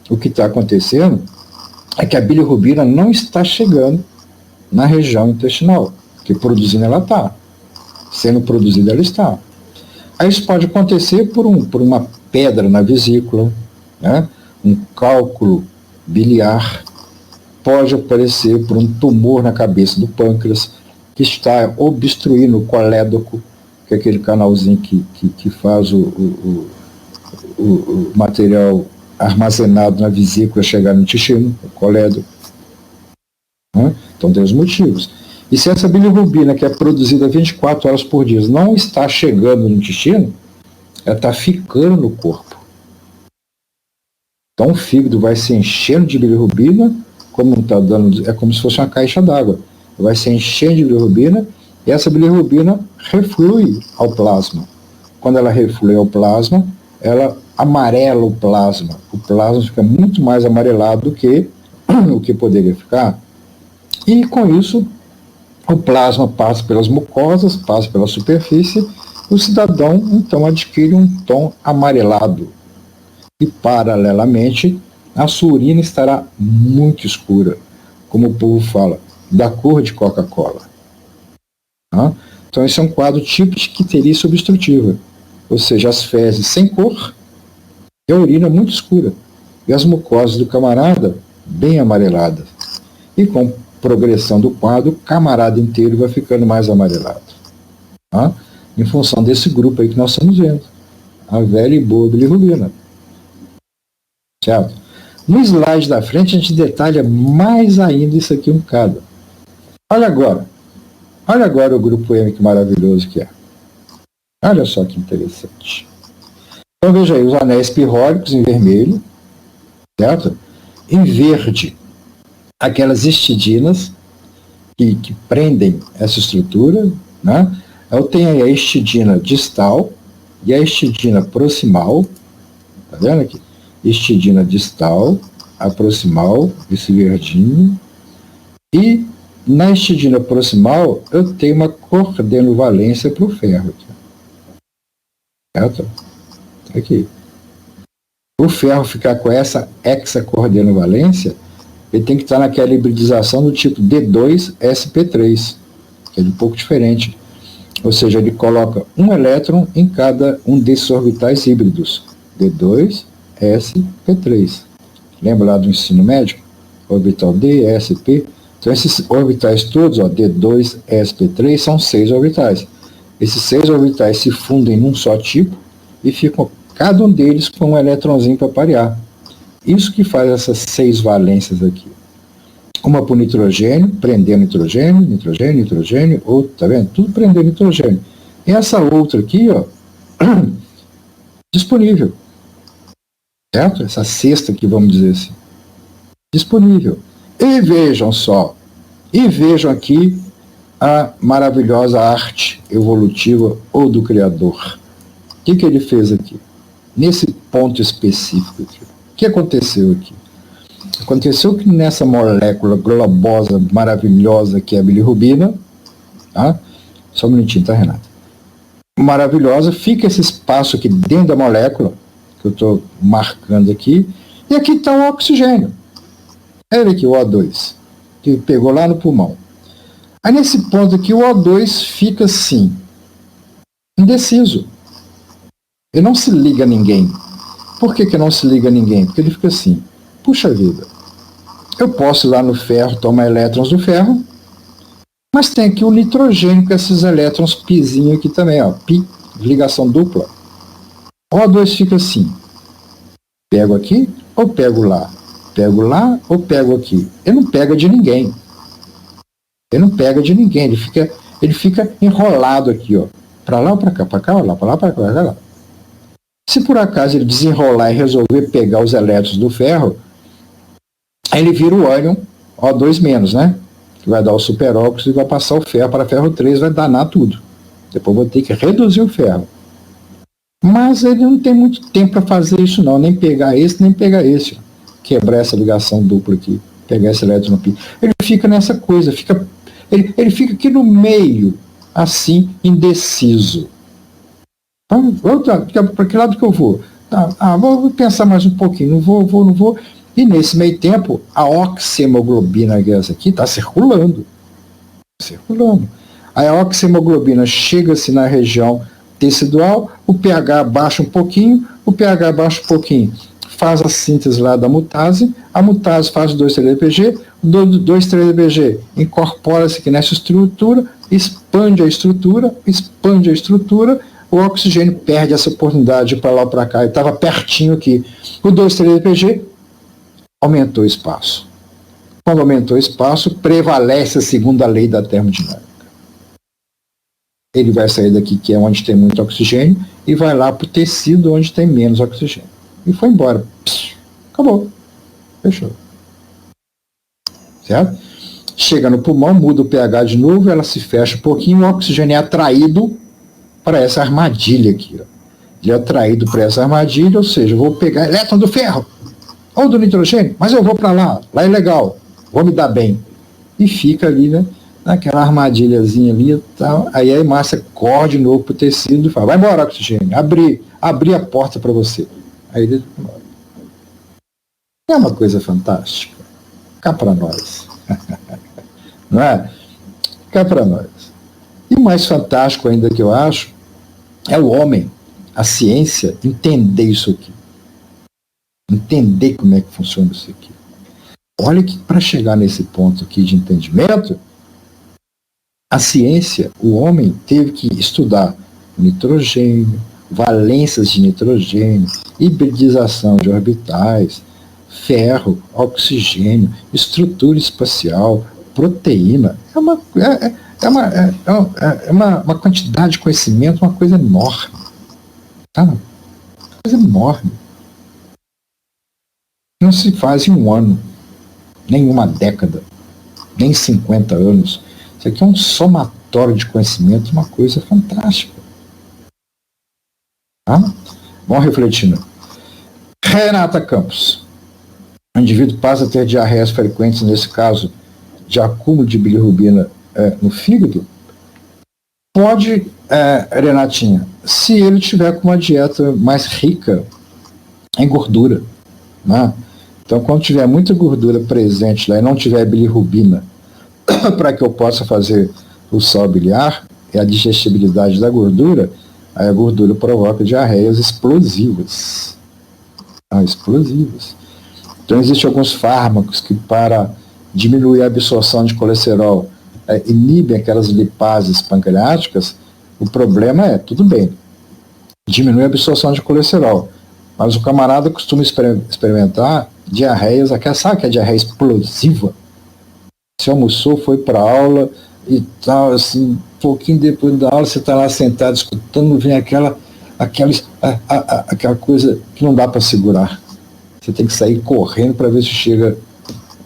O que está acontecendo é que a bilirrubina não está chegando na região intestinal, que produzindo ela está. Sendo produzida ela está. Aí isso pode acontecer por uma pedra na vesícula, né? Um cálculo biliar, pode aparecer por um tumor na cabeça do pâncreas, que está obstruindo o colédoco, que é aquele canalzinho que faz o material armazenado na vesícula chegar no intestino, o colédoco. Né? Então tem os motivos. E se essa bilirrubina, que é produzida 24 horas por dia, não está chegando no intestino, ela está ficando no corpo. Então o fígado vai se enchendo de bilirrubina, como está dando, é como se fosse uma caixa d'água. Vai se enchendo de bilirrubina e essa bilirrubina reflui ao plasma. Quando ela reflui ao plasma, ela amarela o plasma. O plasma fica muito mais amarelado do que o que poderia ficar. E com isso, o plasma passa pelas mucosas, passa pela superfície, o cidadão então adquire um tom amarelado. E paralelamente, a sua urina estará muito escura, como o povo fala, da cor de Coca-Cola. Tá? Então esse é um quadro típico de icterícia obstrutiva, ou seja, as fezes sem cor e a urina muito escura, e as mucosas do camarada bem amareladas. E com progressão do quadro, o camarada inteiro vai ficando mais amarelado. Tá? Em função desse grupo aí que nós estamos vendo, a velha e boa bilirrubina. Certo? No slide da frente a gente detalha mais ainda isso aqui um bocado. Olha agora o grupo M, que maravilhoso que é. Olha só que interessante. Então veja aí, os anéis pirrólicos em vermelho, certo? Em verde, aquelas histidinas que prendem essa estrutura, né? Eu tenho aí a histidina distal e a histidina proximal, tá vendo aqui? Histidina distal, a proximal, esse verdinho, e na histidina proximal eu tenho uma coordenovalência para o ferro. Certo? Aqui. O ferro ficar com essa hexacoordenovalência, ele tem que estar naquela hibridização do tipo D2sp3, que é um pouco diferente. Ou seja, ele coloca um elétron em cada um desses orbitais híbridos, D2sp3. Lembra lá do ensino médico? Orbital D, SP. Então esses orbitais todos, ó, D2sp3, são 6 orbitais. Esses 6 orbitais se fundem num só tipo e ficam cada um deles com um elétronzinho para parear. Isso que faz essas 6 valências aqui. Uma para o nitrogênio, prender nitrogênio, nitrogênio, nitrogênio, outra, tá vendo? Tudo prender nitrogênio. E essa outra aqui, ó, disponível. Certo? Essa sexta aqui, vamos dizer assim. Disponível. E vejam só, e vejam aqui a maravilhosa arte evolutiva ou do Criador. O que ele fez aqui? Nesse ponto específico aqui. O que aconteceu aqui? Aconteceu que nessa molécula globosa, maravilhosa que é a bilirrubina, tá? Só um minutinho, tá, Renata? Maravilhosa, fica esse espaço aqui dentro da molécula, que eu estou marcando aqui, e aqui está o oxigênio. Olha aqui o O2, que pegou lá no pulmão. Aí nesse ponto aqui o O2 fica assim, indeciso. Ele não se liga a ninguém. Por que não se liga a ninguém? Porque ele fica assim, puxa vida, eu posso ir lá no ferro tomar elétrons do ferro, mas tem aqui o nitrogênio com esses elétrons pizinho aqui também, ó, pi, ligação dupla. O O2 fica assim, pego aqui ou pego lá? Pego lá ou pego aqui? Ele não pega de ninguém. Ele não pega de ninguém, ele fica enrolado aqui, ó, para lá ou para cá, para cá ou lá, para lá, para cá, para lá. Se por acaso ele desenrolar e resolver pegar os elétrons do ferro, aí ele vira o ânion O2-, né? Que vai dar o superóxido e vai passar o ferro para ferro 3, vai danar tudo. Depois vou ter que reduzir o ferro. Mas ele não tem muito tempo para fazer isso não, nem pegar esse, nem pegar esse. Quebrar essa ligação dupla aqui, pegar esse elétron no pi. Ele fica nessa coisa, ele fica aqui no meio, assim, indeciso. Para que lado que eu vou? Vou pensar mais um pouquinho, não vou. E nesse meio tempo, a oxihemoglobina aqui está circulando. Aí a oxihemoglobina chega-se na região tecidual, o pH baixa um pouquinho, faz a síntese lá da mutase, a mutase faz o 2,3-DPG, o 2,3-DPG incorpora-se aqui nessa estrutura, expande a estrutura, o oxigênio perde essa oportunidade para lá ou para cá, ele estava pertinho aqui. O 2,3-DPG aumentou o espaço. Quando aumentou o espaço, prevalece a segunda lei da termodinâmica. Ele vai sair daqui, que é onde tem muito oxigênio, e vai lá para o tecido onde tem menos oxigênio. E foi embora. Acabou. Fechou. Certo? Chega no pulmão, muda o pH de novo, ela se fecha um pouquinho, o oxigênio é atraído para essa armadilha aqui. Ó. Ele é atraído para essa armadilha, ou seja, eu vou pegar elétron do ferro ou do nitrogênio, mas eu vou para lá é legal, vou me dar bem. E fica ali, né, naquela armadilhazinha ali e tal. Aí a hemácia corre de novo para o tecido e fala, vai embora, oxigênio, abri a porta para você. Aí ele vai embora. É uma coisa fantástica. Cá para nós. Não é? Cá para nós. E o mais fantástico ainda que eu acho é o homem, a ciência, entender isso aqui. Entender como é que funciona isso aqui. Olha que para chegar nesse ponto aqui de entendimento, a ciência, o homem teve que estudar nitrogênio, valências de nitrogênio, hibridização de orbitais, ferro, oxigênio, estrutura espacial, proteína. É uma quantidade de conhecimento, uma coisa enorme. Tá? Uma coisa enorme. Não se faz em um ano, nem uma década, nem 50 anos. Isso aqui é um somatório de conhecimento, uma coisa fantástica. Tá? Vamos refletindo. Renata Campos. O indivíduo passa a ter diarreias frequentes, nesse caso, de acúmulo de bilirrubina no fígado? Pode, Renatinha, se ele tiver com uma dieta mais rica em gordura. Né? Então, quando tiver muita gordura presente lá e não tiver bilirrubina, para que eu possa fazer o sal biliar e a digestibilidade da gordura, aí a gordura provoca diarreias explosivas. Explosivas. Então, existem alguns fármacos que, para diminuir a absorção de colesterol, inibem aquelas lipases pancreáticas. O problema tudo bem, diminui a absorção de colesterol. Mas o camarada costuma experimentar diarreias, sabe que é diarreia explosiva? Você almoçou, foi para a aula e tal, assim, um pouquinho depois da aula, você está lá sentado escutando, vem aquela coisa que não dá para segurar. Você tem que sair correndo para ver se chega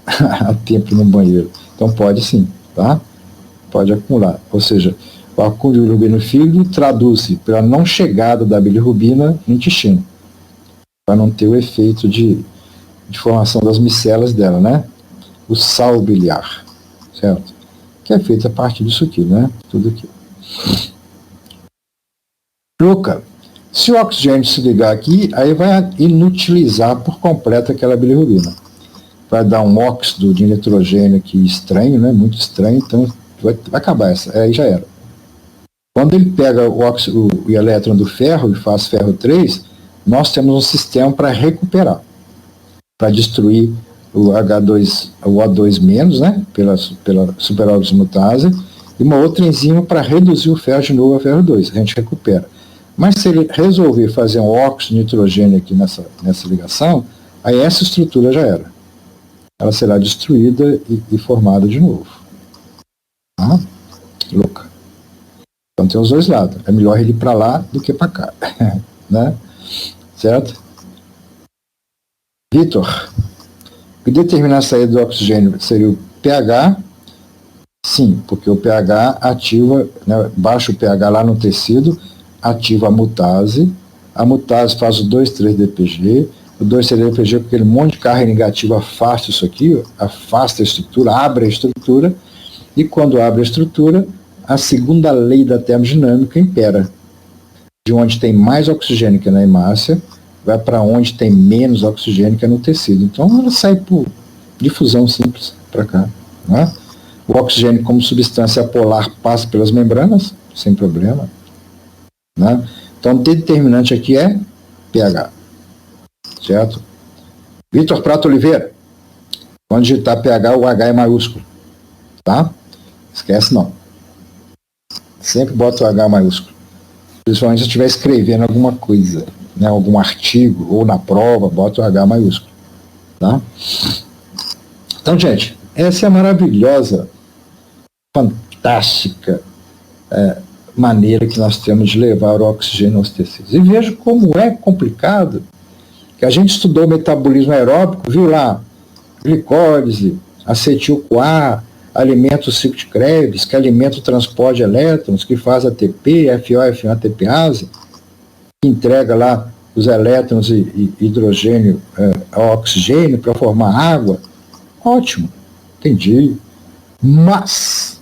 a tempo no banheiro. Então pode sim, tá? Pode acumular. Ou seja, o acúmulo de bilirrubina no fígado traduz-se pela não chegada da bilirrubina no intestino, para não ter o efeito de formação das micelas dela, né? O sal biliar, certo? Que é feito a partir disso aqui, né? Tudo aqui. Luca, se o oxigênio se ligar aqui, aí vai inutilizar por completo aquela bilirrubina. Vai dar um óxido de nitrogênio aqui estranho, né? Muito estranho, então vai acabar essa, aí já era. Quando ele pega o elétron do ferro e faz ferro 3, nós temos um sistema para recuperar, para destruir o H2, o O2-, né, pela superoxidamutase, e uma outra enzima para reduzir o ferro de novo a ferro 2, a gente recupera. Mas se ele resolver fazer um óxido de nitrogênio aqui nessa ligação, aí essa estrutura já era. Ela será destruída e formada de novo. Tá? Louca. Então tem os dois lados. É melhor ele ir para lá do que para cá. Né? Certo? Vitor, o que determina a saída do oxigênio seria o pH? Sim, porque o pH ativa, né, baixa o pH lá no tecido, ativa a mutase faz o 2,3-DPG, o 2,3-DPG, porque aquele monte de carga negativa afasta isso aqui, afasta a estrutura, abre a estrutura, e quando abre a estrutura, a segunda lei da termodinâmica impera. De onde tem mais oxigênio, que é na hemácia, vai para onde tem menos oxigênio, que é no tecido. Então ela sai por difusão simples para cá. Né? O oxigênio, como substância polar, passa pelas membranas, sem problema. Né? Então o determinante aqui é pH. Certo? Vitor Prato Oliveira. Quando digitar pH, o H é maiúsculo. Tá? Esquece não. Sempre bota o H maiúsculo. Principalmente se estiver escrevendo alguma coisa, né, algum artigo, ou na prova, bota o H maiúsculo. Tá? Então, gente, essa é a maravilhosa, fantástica maneira que nós temos de levar o oxigênio aos tecidos. E veja como é complicado, que a gente estudou metabolismo aeróbico, viu lá, glicólise, acetil-CoA, alimenta o ciclo de Krebs, que alimenta o transporte de elétrons, que faz ATP, FO, F1, ATPase, que entrega lá os elétrons e hidrogênio ao oxigênio para formar água. Ótimo, entendi. Mas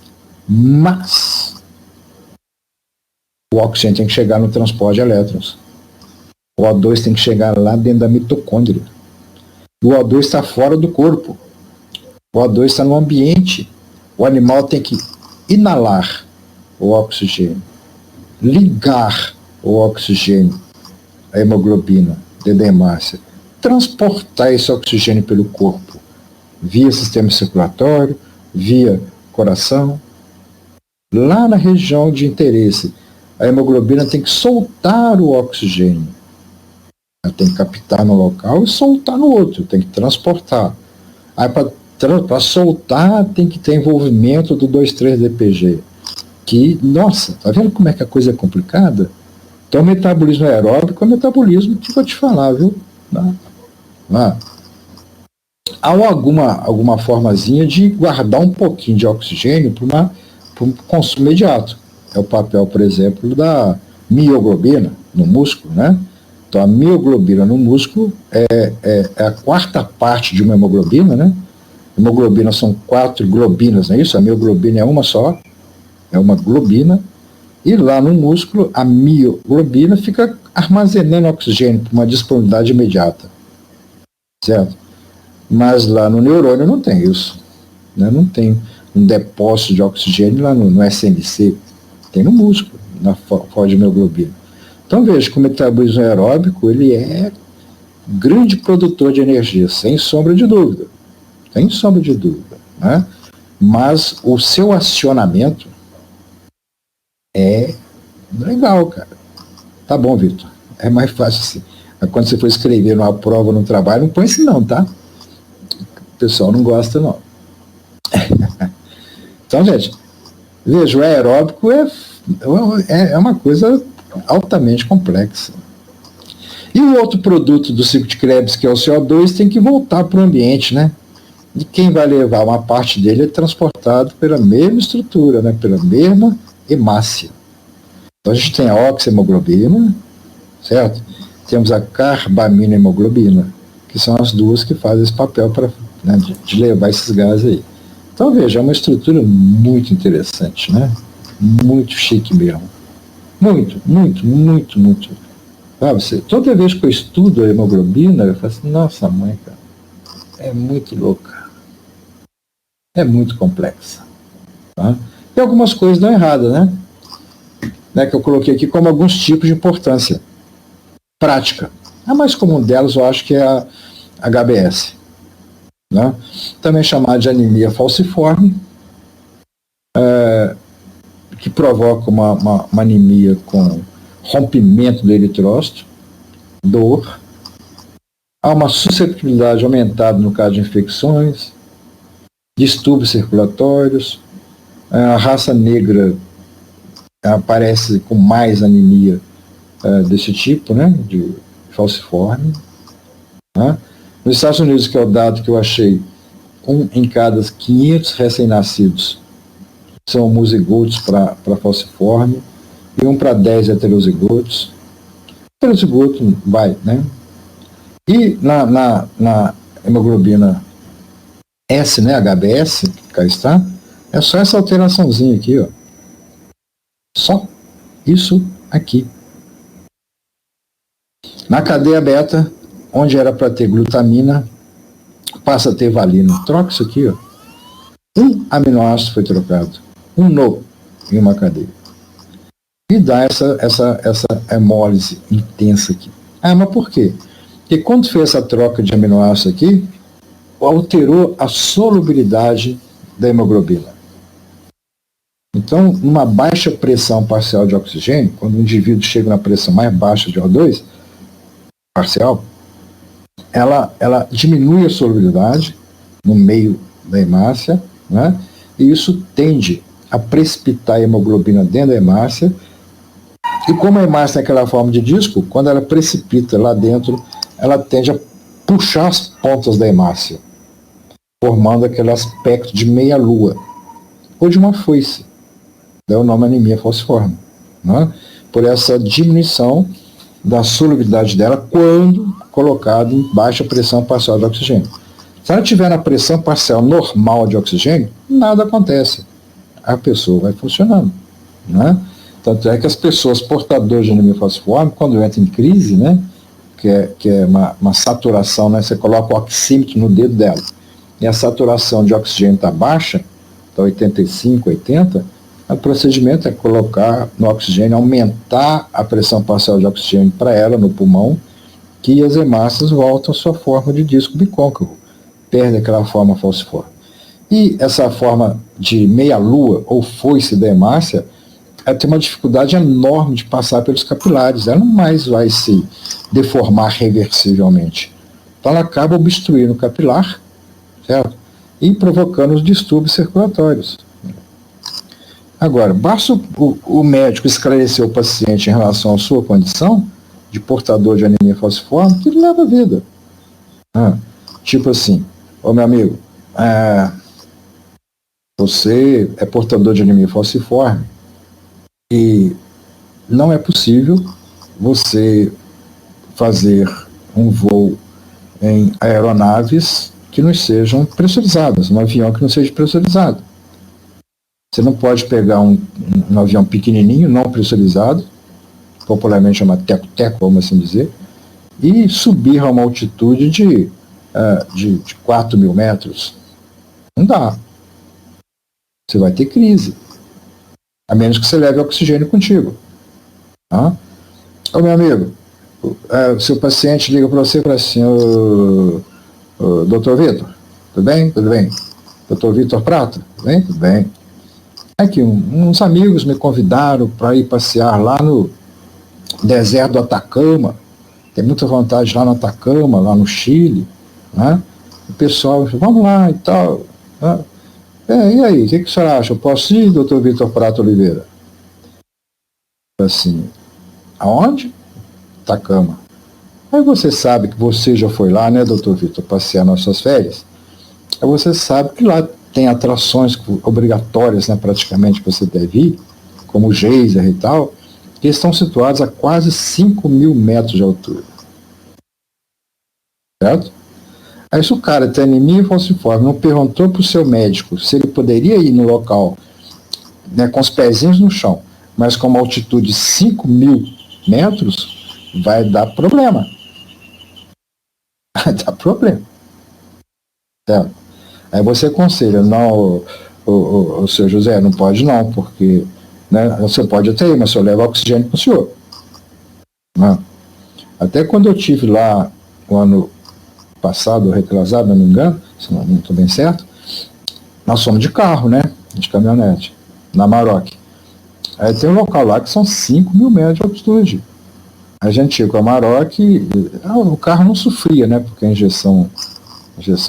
o oxigênio tem que chegar no transporte de elétrons. O O2 tem que chegar lá dentro da mitocôndria. O O2 está fora do corpo. O O2 está no ambiente. O animal tem que inalar o oxigênio, ligar o oxigênio, a hemoglobina, dentro da hemácia, transportar esse oxigênio pelo corpo, via sistema circulatório, via coração. Lá na região de interesse, a hemoglobina tem que soltar o oxigênio. Ela tem que captar no local e soltar no outro, tem que transportar. Aí para soltar tem que ter envolvimento do 2,3-DPG. Que, nossa, tá vendo como é que a coisa é complicada? Então, o metabolismo aeróbico é um metabolismo que vou te falar, viu? Há alguma formazinha de guardar um pouquinho de oxigênio para um consumo imediato. É o papel, por exemplo, da mioglobina no músculo, né? Então, a mioglobina no músculo é a quarta parte de uma hemoglobina, né? Hemoglobina são 4 globinas, não é isso? A mioglobina é uma só, é uma globina, e lá no músculo a mioglobina fica armazenando oxigênio para uma disponibilidade imediata, certo? Mas lá no neurônio não tem isso, né? Não tem um depósito de oxigênio lá no SNC, tem no músculo, na forma de mioglobina. Então veja que o metabolismo aeróbico ele é grande produtor de energia, sem sombra de dúvida. Sem sombra de dúvida, né? Mas o seu acionamento é legal, cara. Tá bom, Vitor. É mais fácil assim. Mas quando você for escrever numa prova, num trabalho, não põe assim não, tá? O pessoal não gosta, não. Então, gente, veja, o aeróbico é uma coisa altamente complexa. E o outro produto do ciclo de Krebs, que é o CO2, tem que voltar para o ambiente, né? E quem vai levar uma parte dele é transportado pela mesma estrutura, né? Pela mesma hemácia. Então a gente tem a oxihemoglobina, certo? Temos a carbaminohemoglobina, que são as duas que fazem esse papel para, né, de levar esses gases aí. Então, veja, é uma estrutura muito interessante, né? Muito chique mesmo. Muito, muito, muito, muito. Sabe, toda vez que eu estudo a hemoglobina, eu falo assim, nossa mãe, cara, é muito louca. É muito complexa. Tá? E algumas coisas dão errado, né? Que eu coloquei aqui como alguns tipos de importância. Prática. A mais comum delas, eu acho que é a HBS. Né? Também chamada de anemia falciforme, que provoca uma anemia com rompimento do eritrócito, dor, há uma suscetibilidade aumentada no caso de infecções, distúrbios circulatórios, a raça negra aparece com mais anemia desse tipo, né, de falciforme. Né? Nos Estados Unidos, que é o dado que eu achei, 1 em cada 500 recém-nascidos são homozigotos para falciforme, e 1 para 10 heterozigotos. Heterozigoto vai, né? E na hemoglobina S, né, HBS, que cá está, é só essa alteraçãozinha aqui, ó. Só isso aqui. Na cadeia beta, onde era para ter glutamina, passa a ter valina. Troca isso aqui, ó. Um aminoácido foi trocado. Um no em uma cadeia. E dá essa hemólise intensa aqui. Ah, mas por quê? Porque quando fez essa troca de aminoácido aqui, alterou a solubilidade da hemoglobina. Então, numa baixa pressão parcial de oxigênio, quando o indivíduo chega na pressão mais baixa de O2, parcial, ela diminui a solubilidade no meio da hemácia, né? E isso tende a precipitar a hemoglobina dentro da hemácia. E como a hemácia é aquela forma de disco, quando ela precipita lá dentro, ela tende a puxar as pontas da hemácia, formando aquele aspecto de meia-lua, ou de uma foice. É o nome anemia falciforme. Né? Por essa diminuição da solubilidade dela quando colocada em baixa pressão parcial de oxigênio. Se ela estiver na pressão parcial normal de oxigênio, nada acontece. A pessoa vai funcionando. Né? Tanto é que as pessoas portadoras de anemia falciforme, quando entram em crise, né, que é uma saturação, né, você coloca o oxímetro no dedo dela, e a saturação de oxigênio está baixa, está 85, 80, o procedimento é colocar no oxigênio, aumentar a pressão parcial de oxigênio para ela no pulmão, que as hemácias voltam à sua forma de disco bicôncavo, perde aquela forma falciforme. E essa forma de meia-lua ou foice da hemácia, ela tem uma dificuldade enorme de passar pelos capilares, ela não mais vai se deformar reversivelmente. Então ela acaba obstruindo o capilar, certo? E provocando os distúrbios circulatórios. Agora, basta o médico esclarecer o paciente em relação à sua condição de portador de anemia falciforme, que ele leva a vida. Tipo assim, ô meu amigo, você é portador de anemia falciforme e não é possível você fazer um voo em aeronaves que não sejam pressurizadas, um avião que não seja pressurizado. Você não pode pegar um avião pequenininho, não pressurizado, popularmente chama teco-teco, vamos assim dizer, e subir a uma altitude de 4 mil metros. Não dá. Você vai ter crise. A menos que você leve oxigênio contigo. Tá? Ô, meu amigo, o seu paciente liga para você e fala assim, doutor Vitor, tudo bem? Tudo bem. Doutor Vitor Prata, tudo bem? Tudo bem. Aqui, uns amigos me convidaram para ir passear lá no deserto do Atacama, tem muita vontade lá no Atacama, lá no Chile, né? O pessoal, vamos lá e tal. Né? E aí, o que o senhor acha? Eu posso ir, doutor Vitor Prata Oliveira? Assim, aonde? Atacama. Aí você sabe que você já foi lá, né, doutor Vitor, passear nas suas férias. Aí você sabe que lá tem atrações obrigatórias, né, praticamente, que você deve ir, como o geyser e tal, que estão situados a quase 5.000 metros de altura. Certo? Aí se o cara tem anemia falciforme, não perguntou para o seu médico se ele poderia ir no local, né, com os pezinhos no chão, mas com uma altitude de 5.000 metros, vai dar problema. Vai dar problema. Certo? Aí você aconselha, não, o seu José, não pode não, porque, né, você pode até ir, mas só leva oxigênio para o senhor. Né? Até quando eu tive lá, o ano passado, retrasado, não me engano, se não estou bem certo, nós fomos de carro, né, de caminhonete, na Maroc. Aí tem um local lá que são 5.000 metros de altitude. A gente ia com a Maroc e o carro não sofria, né, porque a injeção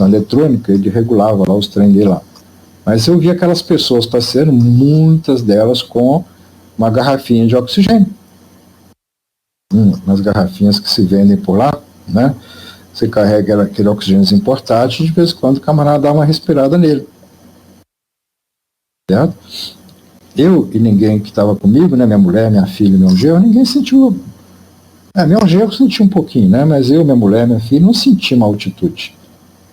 eletrônica, ele regulava lá os trem dele lá. Mas eu vi aquelas pessoas passeando, muitas delas com uma garrafinha de oxigênio. Umas garrafinhas que se vendem por lá, né? Você carrega aquele oxigênio importado e de vez em quando o camarada dá uma respirada nele. Certo? Eu e ninguém que estava comigo, né? Minha mulher, minha filha, meu genro, ninguém sentiu. Meu genro sentiu um pouquinho, né? Mas eu, minha mulher, minha filha, não senti uma altitude.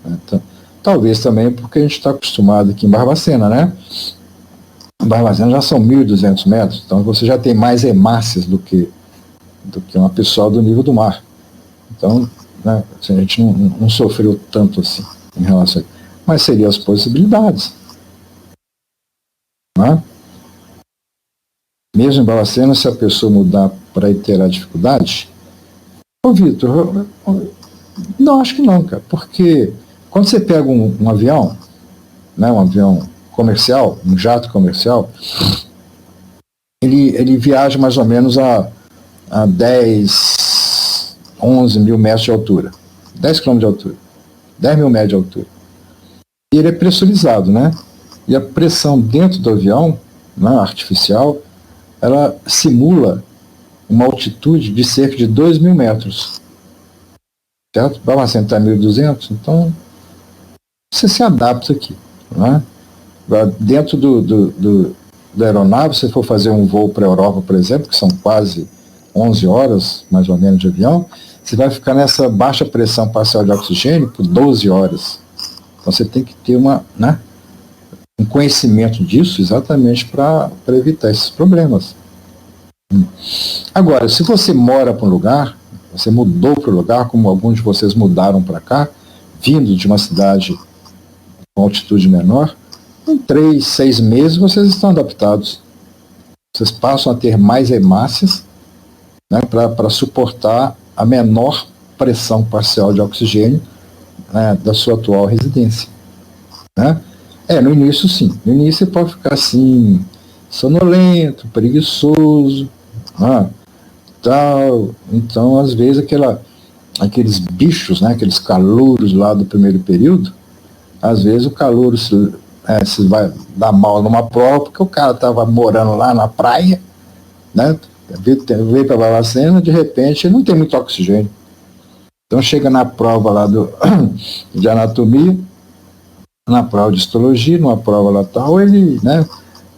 Então, talvez também porque a gente está acostumado aqui em Barbacena, né? Em Barbacena já são 1.200 metros, então você já tem mais hemácias do que uma pessoa do nível do mar. Então, né, a gente não sofreu tanto assim em relação a isso. Mas seriam as possibilidades. Né? Mesmo em Barbacena, se a pessoa mudar para ter dificuldade, ô Vitor, não, acho que não, cara, porque quando você pega um avião, né, um avião comercial, um jato comercial, ele viaja mais ou menos a 10, 11 mil metros de altura, 10 km de altura, 10 mil metros de altura. E ele é pressurizado, né? E a pressão dentro do avião, né, artificial, ela simula uma altitude de cerca de 2.000 metros. Certo? Vai lá sentar 1.200, então você se adapta aqui. Né? Dentro da aeronave, se for fazer um voo para a Europa, por exemplo, que são quase 11 horas, mais ou menos, de avião, você vai ficar nessa baixa pressão parcial de oxigênio por 12 horas. Então você tem que ter um conhecimento disso exatamente para evitar esses problemas. Agora, se você mora para um lugar, você mudou para o lugar, como alguns de vocês mudaram para cá, vindo de uma cidade com altitude menor, em 3, 6 meses vocês estão adaptados. Vocês passam a ter mais hemácias, né, para suportar a menor pressão parcial de oxigênio, né, da sua atual residência. Né? No início sim. No início você pode ficar assim, sonolento, preguiçoso, tal. Então, às vezes, aqueles bichos, né, aqueles calouros lá do primeiro período, às vezes o calouro se vai dar mal numa prova, porque o cara estava morando lá na praia, né, veio para Barbacena, de repente não tem muito oxigênio. Então chega na prova lá de anatomia, na prova de histologia, numa prova lá tal, ele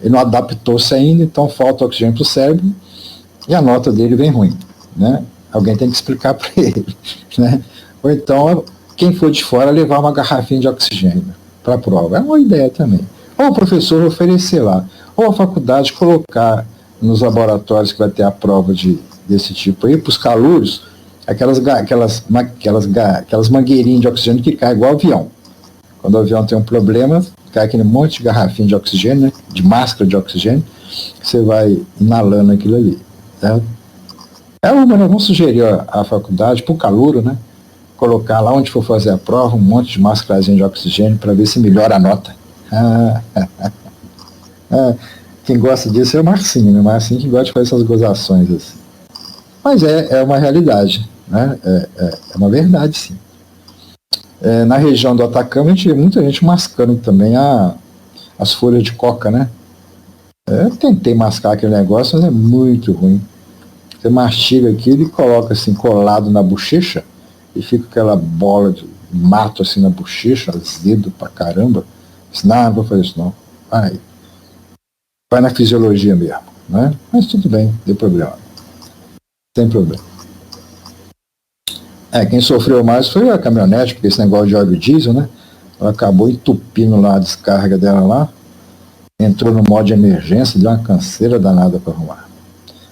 não adaptou-se ainda, então falta oxigênio para o cérebro e a nota dele vem ruim. Né? Alguém tem que explicar para ele. Né? Ou então, quem for de fora, levar uma garrafinha de oxigênio para a prova. É uma ideia também. Ou o professor oferecer lá, ou a faculdade colocar nos laboratórios que vai ter a prova desse tipo aí, para os calouros, aquelas mangueirinhas de oxigênio que caem igual avião. Quando o avião tem um problema, cai aquele monte de garrafinha de oxigênio, né, de máscara de oxigênio, você vai inalando aquilo ali. Certo? Vamos sugerir à faculdade, para o calouro, né, colocar lá onde for fazer a prova um monte de máscarazinha de oxigênio para ver se melhora a nota. Quem gosta disso é o Marcinho, né? O Marcinho que gosta de fazer essas gozações assim. Mas é uma realidade, né? É uma verdade, sim. Na região do Atacama, a gente vê muita gente mascando também as folhas de coca, né? Eu tentei mascar aquele negócio, mas é muito ruim. Você mastiga aquilo e coloca assim, colado na bochecha, e fica aquela bola de mato assim na bochecha, azedo pra caramba. Não vou fazer isso não. Vai na fisiologia mesmo, né? Mas tudo bem, não tem problema. Sem problema. Quem sofreu mais foi a caminhonete, porque esse negócio de óleo diesel, né? Ela acabou entupindo lá a descarga dela lá, entrou no modo de emergência, deu uma canseira danada para arrumar.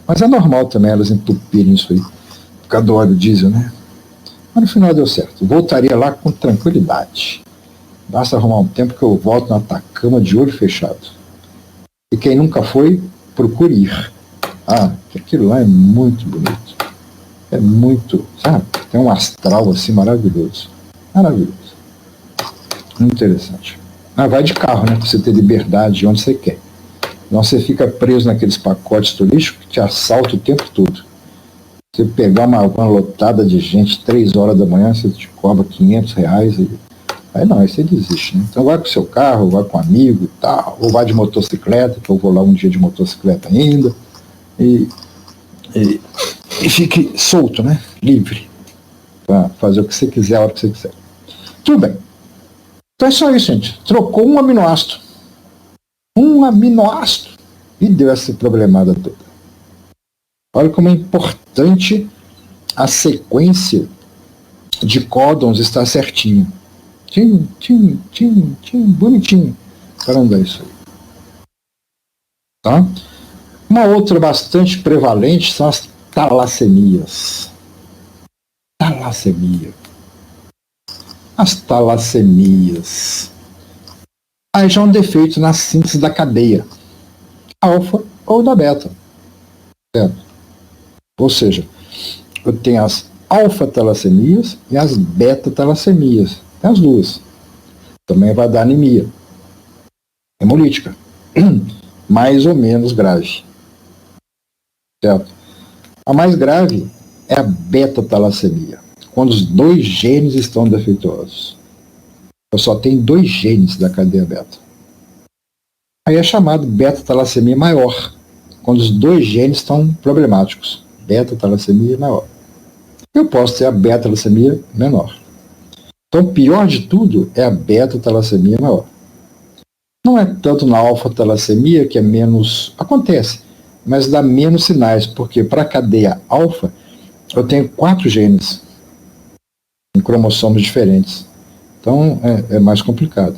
Mas é normal também elas entupirem isso aí, por causa do óleo diesel, né? Mas no final deu certo. Voltaria lá com tranquilidade. Basta arrumar um tempo que eu volto na Atacama de olho fechado. E quem nunca foi, procure ir. Aquilo lá é muito bonito. É muito, sabe? Tem um astral assim maravilhoso. Maravilhoso. Muito interessante. Vai de carro, né? Pra você ter liberdade de onde você quer. Não, você fica preso naqueles pacotes turísticos que te assaltam o tempo todo. Você pegar uma lotada de gente 3 horas da manhã, você te cobra R$500. Aí não, aí você desiste, né? Então vai com o seu carro, vai com um amigo e tal, ou vai de motocicleta, que eu vou lá um dia de motocicleta ainda, e fique solto, né? Livre, para fazer o que você quiser, a hora que você quiser. Tudo bem. Então é só isso, gente. Trocou um aminoácido. E deu essa problemada toda. Olha como é importante a sequência de códons estar certinho. Tim, bonitinho. Para andar isso aí. Tá? Uma outra bastante prevalente são as talassemias. As talassemias. Aí já é um defeito na síntese da cadeia alfa ou da beta. Certo? Ou seja, eu tenho as alfa-talassemias e as beta-talassemias. Tem as duas. Também vai dar anemia hemolítica. Mais ou menos grave. Certo? A mais grave é a beta-talassemia, quando os 2 genes estão defeituosos. Eu só tenho 2 genes da cadeia beta. Aí é chamado beta-talassemia maior, quando os 2 genes estão problemáticos. Beta-talassemia maior. Eu posso ter a beta-talassemia menor. Então, o pior de tudo é a beta-talassemia maior. Não é tanto na alfa-talassemia, que é menos... Acontece, mas dá menos sinais, porque para a cadeia alfa, eu tenho 4 genes em cromossomos diferentes. Então, é mais complicado.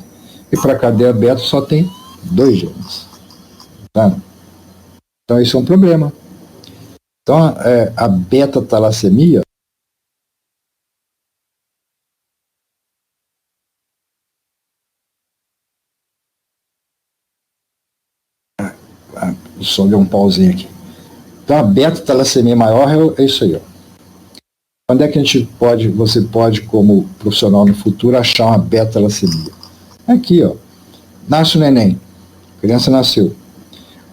E para a cadeia beta, só tem 2 genes. Tá? Então, isso é um problema. Então, a beta-talassemia só deu um pauzinho aqui. Então, a beta-talassemia maior é isso aí. Ó. Quando é que você pode, como profissional no futuro, achar uma beta-talassemia? Aqui, ó. Nasce o neném. A criança nasceu.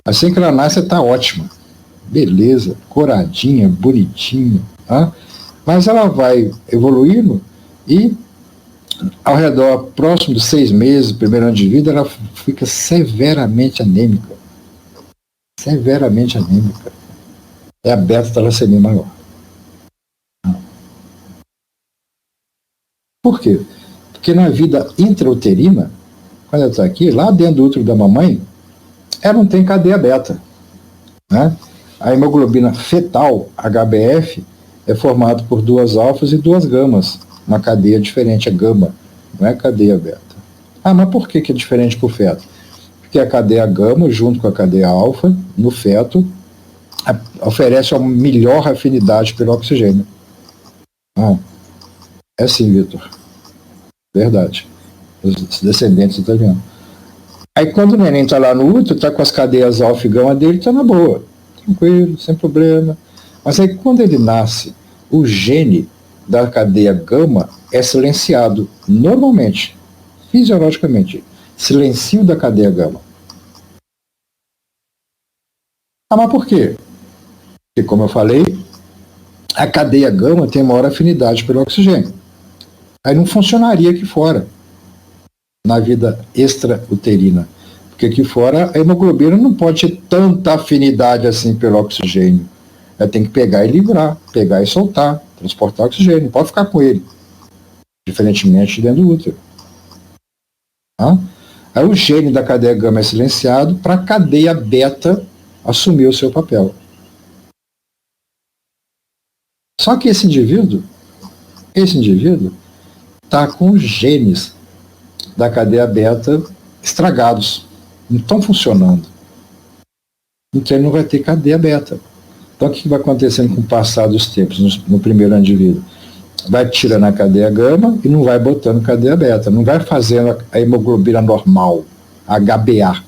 Assim que ela nasce, está ótima. Beleza, coradinha, bonitinha. Tá? Mas ela vai evoluindo e, ao redor, próximo dos 6 meses, primeiro ano de vida, ela fica severamente anêmica. Severamente anêmica. É a beta-talassemia maior. Por quê? Porque na vida intrauterina, quando ela está aqui, lá dentro do útero da mamãe, ela não tem cadeia beta. Né? A hemoglobina fetal, HbF, é formada por 2 alfas e 2 gamas. Uma cadeia diferente, é gama, não é cadeia beta. Mas por que é diferente para o feto? Porque a cadeia gama, junto com a cadeia alfa, no feto, oferece uma melhor afinidade pelo oxigênio. É assim, Vitor. Verdade. Os descendentes italianos. Aí quando o neném está lá no útero, está com as cadeias alfa e gama dele, está na boa. Tranquilo, sem problema. Mas aí quando ele nasce, o gene da cadeia gama é silenciado normalmente, fisiologicamente. Silencio da cadeia gama. Mas por quê? Porque, como eu falei, a cadeia gama tem maior afinidade pelo oxigênio. Aí não funcionaria aqui fora, na vida extrauterina. Porque aqui fora a hemoglobina não pode ter tanta afinidade assim pelo oxigênio. Ela tem que pegar e livrar, pegar e soltar, transportar oxigênio, não pode ficar com ele, diferentemente dentro do útero. Tá? Aí o gene da cadeia gama é silenciado para a cadeia beta assumir o seu papel. Só que esse indivíduo está com os genes da cadeia beta estragados, não estão funcionando. Então ele não vai ter cadeia beta. Então o que vai acontecendo com o passar dos tempos no primeiro ano de vida? Vai tirando a cadeia gama e não vai botando cadeia beta, não vai fazendo a hemoglobina normal, HbA.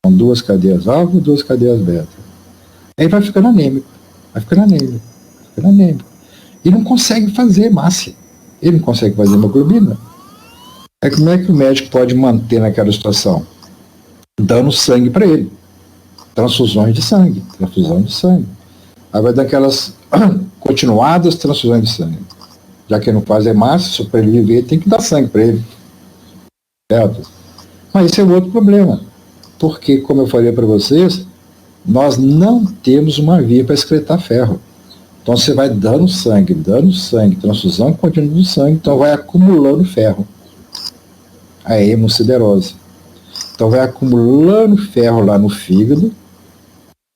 São 2 cadeias alfa, 2 cadeias beta. Aí vai ficando anêmico, E não consegue fazer hemácia. Ele não consegue fazer hemoglobina. Aí como é que o médico pode manter naquela situação? Dando sangue para ele. Transfusão de sangue. Aí vai dar aquelas continuadas transfusões de sangue. Já que ele não faz hemácia, só para ele viver, tem que dar sangue para ele. Certo? Mas esse é outro problema. Porque, como eu falei para vocês, nós não temos uma via para excretar ferro. Então você vai dando sangue, transfusão contínua do sangue, então vai acumulando ferro. A hemosiderose. Então vai acumulando ferro lá no fígado,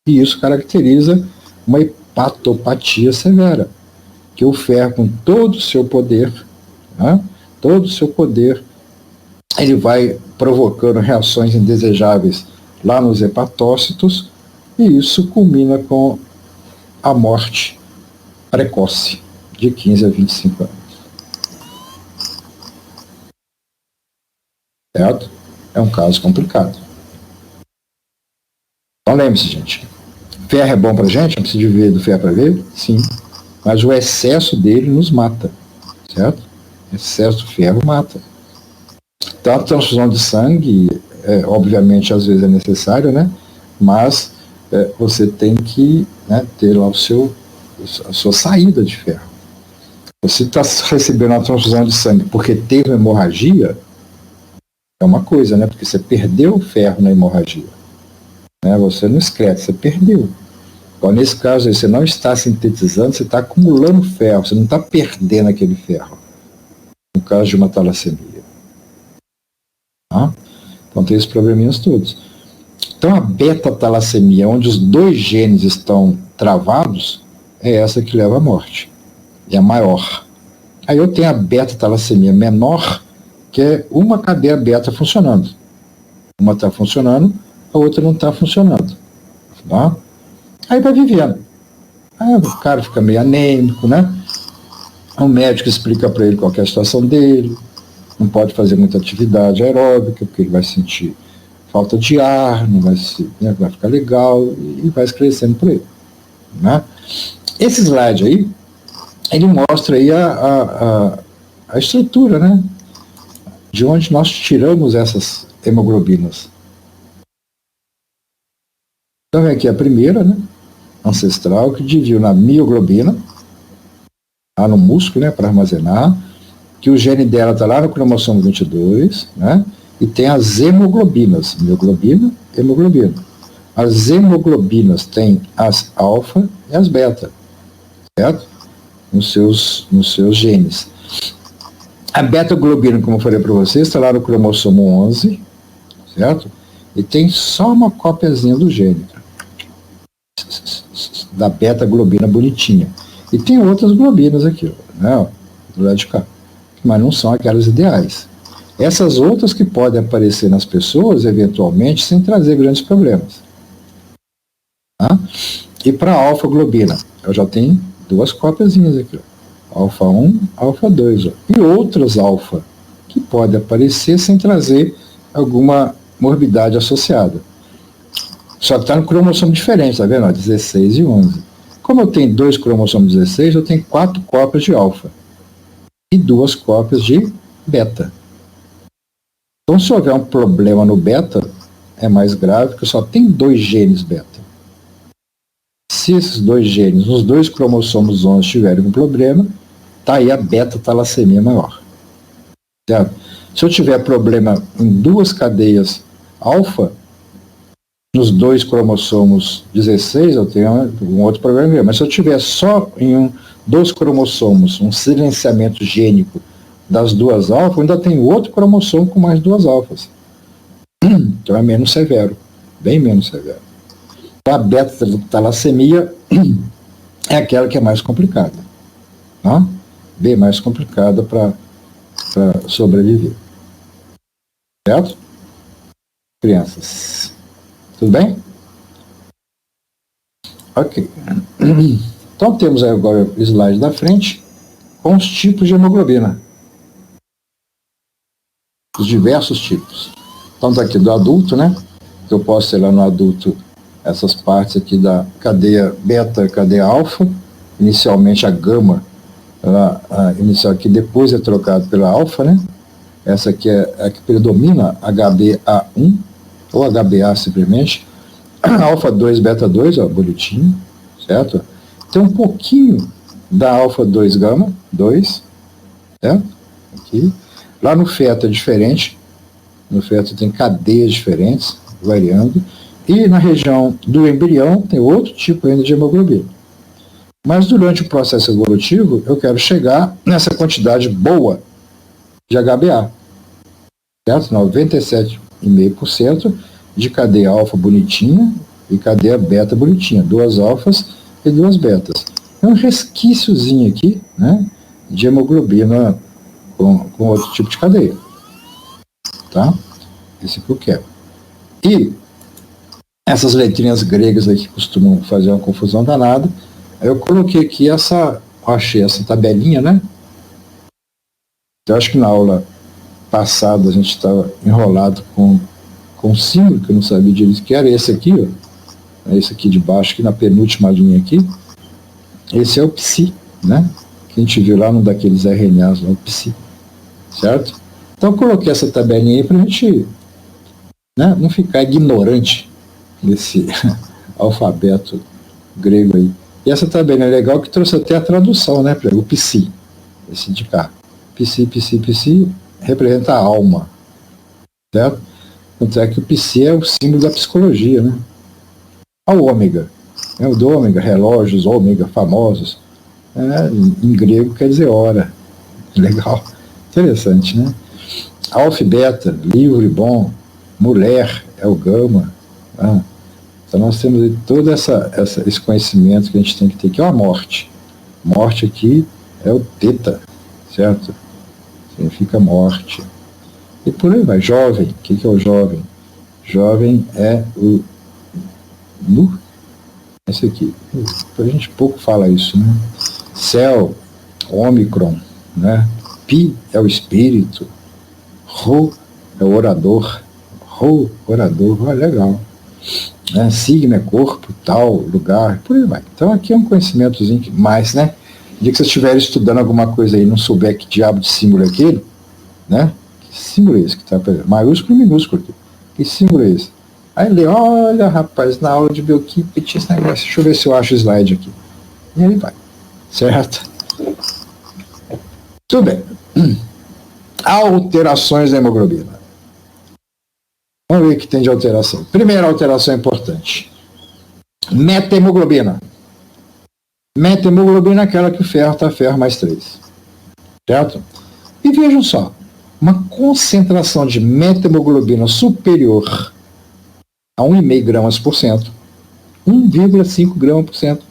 e isso caracteriza uma hepatopatia severa. Que o ferro, com todo o seu poder, né, ele vai provocando reações indesejáveis lá nos hepatócitos, e isso culmina com a morte precoce, de 15 a 25 anos. Certo? É um caso complicado. Então lembre-se, gente, ferro é bom pra gente, não precisa de ver do ferro para ver? Sim. Mas o excesso dele nos mata, certo? O excesso do ferro mata. Então a transfusão de sangue, obviamente, às vezes é necessária, né? Mas você tem que, né, ter lá a sua saída de ferro. Você está recebendo uma transfusão de sangue porque teve uma hemorragia, é uma coisa, né? Porque você perdeu o ferro na hemorragia. Né? Você não excreta, você perdeu. Então, nesse caso aí, você não está sintetizando, você está acumulando ferro, você não está perdendo aquele ferro. No caso de uma talassemia. Tá? Então tem esses probleminhas todos. Então a beta-talassemia, onde os 2 genes estão travados, é essa que leva à morte. É a maior. Aí eu tenho a beta-talassemia menor, que é uma cadeia beta funcionando. Uma está funcionando, a outra não está funcionando. Tá? Aí vai vivendo. Aí o cara fica meio anêmico, né? O médico explica para ele qual é a situação dele, não pode fazer muita atividade aeróbica, porque ele vai sentir falta de ar, não vai, vai ficar legal, e vai crescendo por aí. Né? Esse slide aí, ele mostra aí a estrutura, né? De onde nós tiramos essas hemoglobinas. Então vem aqui a primeira, né? Ancestral, que dividiu na mioglobina, lá no músculo, né, para armazenar, que o gene dela está lá no cromossomo 22, né, e tem as hemoglobinas, mioglobina, hemoglobina. As hemoglobinas têm as alfa e as beta, certo? Nos seus genes. A beta-globina, como eu falei para vocês, está lá no cromossomo 11, certo? E tem só uma cópiazinha do gene, da beta-globina bonitinha. E tem outras globinas aqui, né, do lado de cá, mas não são aquelas ideais. Essas outras que podem aparecer nas pessoas, eventualmente, sem trazer grandes problemas. Tá? E para a alfa-globina, eu já tenho 2 cópiazinhas aqui, ó. Alfa 1, alfa 2, ó. E outras alfa, que podem aparecer sem trazer alguma morbidade associada. Só que está no cromossomo diferente, tá vendo? 16 e 11. Como eu tenho 2 cromossomos 16, eu tenho 4 cópias de alfa e 2 cópias de beta. Então, se houver um problema no beta, é mais grave, porque só tem 2 genes beta. Se Se esses dois genes, os dois cromossomos 11 tiverem um problema, tá aí a beta-talassemia maior. Certo? Se eu tiver problema em duas cadeias alfa, nos dois cromossomos 16, eu tenho um outro problema. Mas se eu tiver só em dois cromossomos, um silenciamento gênico das duas alfas, eu ainda tenho outro cromossomo com mais duas alfas. Então é menos severo, bem menos severo. A beta-talassemia é aquela que é mais complicada, tá? Bem mais complicada para sobreviver. Certo? Crianças. Tudo bem? Ok. Então temos agora o slide da frente com os tipos de hemoglobina. Os diversos tipos. Então está aqui do adulto, né? Que eu posso ter lá no adulto essas partes aqui da cadeia beta, cadeia alfa. Inicialmente a gama, inicial aqui, depois é trocado pela alfa, né? Essa aqui é a que predomina, HbA1, ou HbA simplesmente. Alfa 2, beta 2, ó, bonitinho, certo? Tem um pouquinho da alfa 2 gama 2, certo? Aqui. Lá no feto é diferente, no feto tem cadeias diferentes, variando, e na região do embrião tem outro tipo ainda de hemoglobina. Mas durante o processo evolutivo, eu quero chegar nessa quantidade boa de HbA, certo? 97,5% de cadeia alfa bonitinha e cadeia beta bonitinha, duas alfas e duas betas. É um resquíciozinho aqui, né, de hemoglobina com outro tipo de cadeia, tá? Esse que eu quero. E essas letrinhas gregas aqui costumam fazer uma confusão danada. Eu coloquei aqui achei essa tabelinha, né? Eu acho que na aula passada a gente estava enrolado com símbolo, que eu não sabia direito que era esse aqui, ó. Esse aqui de baixo, aqui na penúltima linha aqui. Esse é o psi, né? Que a gente viu lá num daqueles RNAs, o psi, certo? Então eu coloquei essa tabelinha aí para a gente, né, não ficar ignorante desse alfabeto grego aí. E essa tabelinha é legal que trouxe até a tradução, né, o psi, esse de cá. Psi representa a alma, certo? Tanto é que o psi é o símbolo da psicologia, né? O ômega, né? O do ômega, relógios, ômega, famosos, em grego quer dizer hora. Legal, interessante, né? Alfa e beta, livre, bom, mulher é o gama. Né? Então nós temos todo esse conhecimento que a gente tem que ter, que é a morte. Morte aqui é o teta, certo? Significa morte. E por aí vai. Jovem, o que é o jovem? Jovem é o nu. Esse aqui. A gente pouco fala isso, né? Céu, ômicron, né? Pi é o espírito. Rho é o orador. Orador, legal. Signo é corpo, tal, lugar, por aí vai. Então aqui é um conhecimentozinho mais, né? No dia que vocês estiverem estudando alguma coisa aí e não souber que diabo de símbolo é aquele, né? Que símbolo é esse que está maiúsculo e minúsculo aqui? Que símbolo é esse? Aí lê, olha, rapaz, na aula de bioquímica tinha esse negócio, deixa eu ver se eu acho o slide aqui. E aí vai, certo? Tudo bem. Alterações da hemoglobina. Vamos ver o que tem de alteração. Primeira alteração importante. Metahemoglobina. Metahemoglobina é aquela que o ferro está ferro mais 3. Certo? E vejam só, uma concentração de metahemoglobina superior a 1,5 gramas por cento, 1,5 gramas por cento.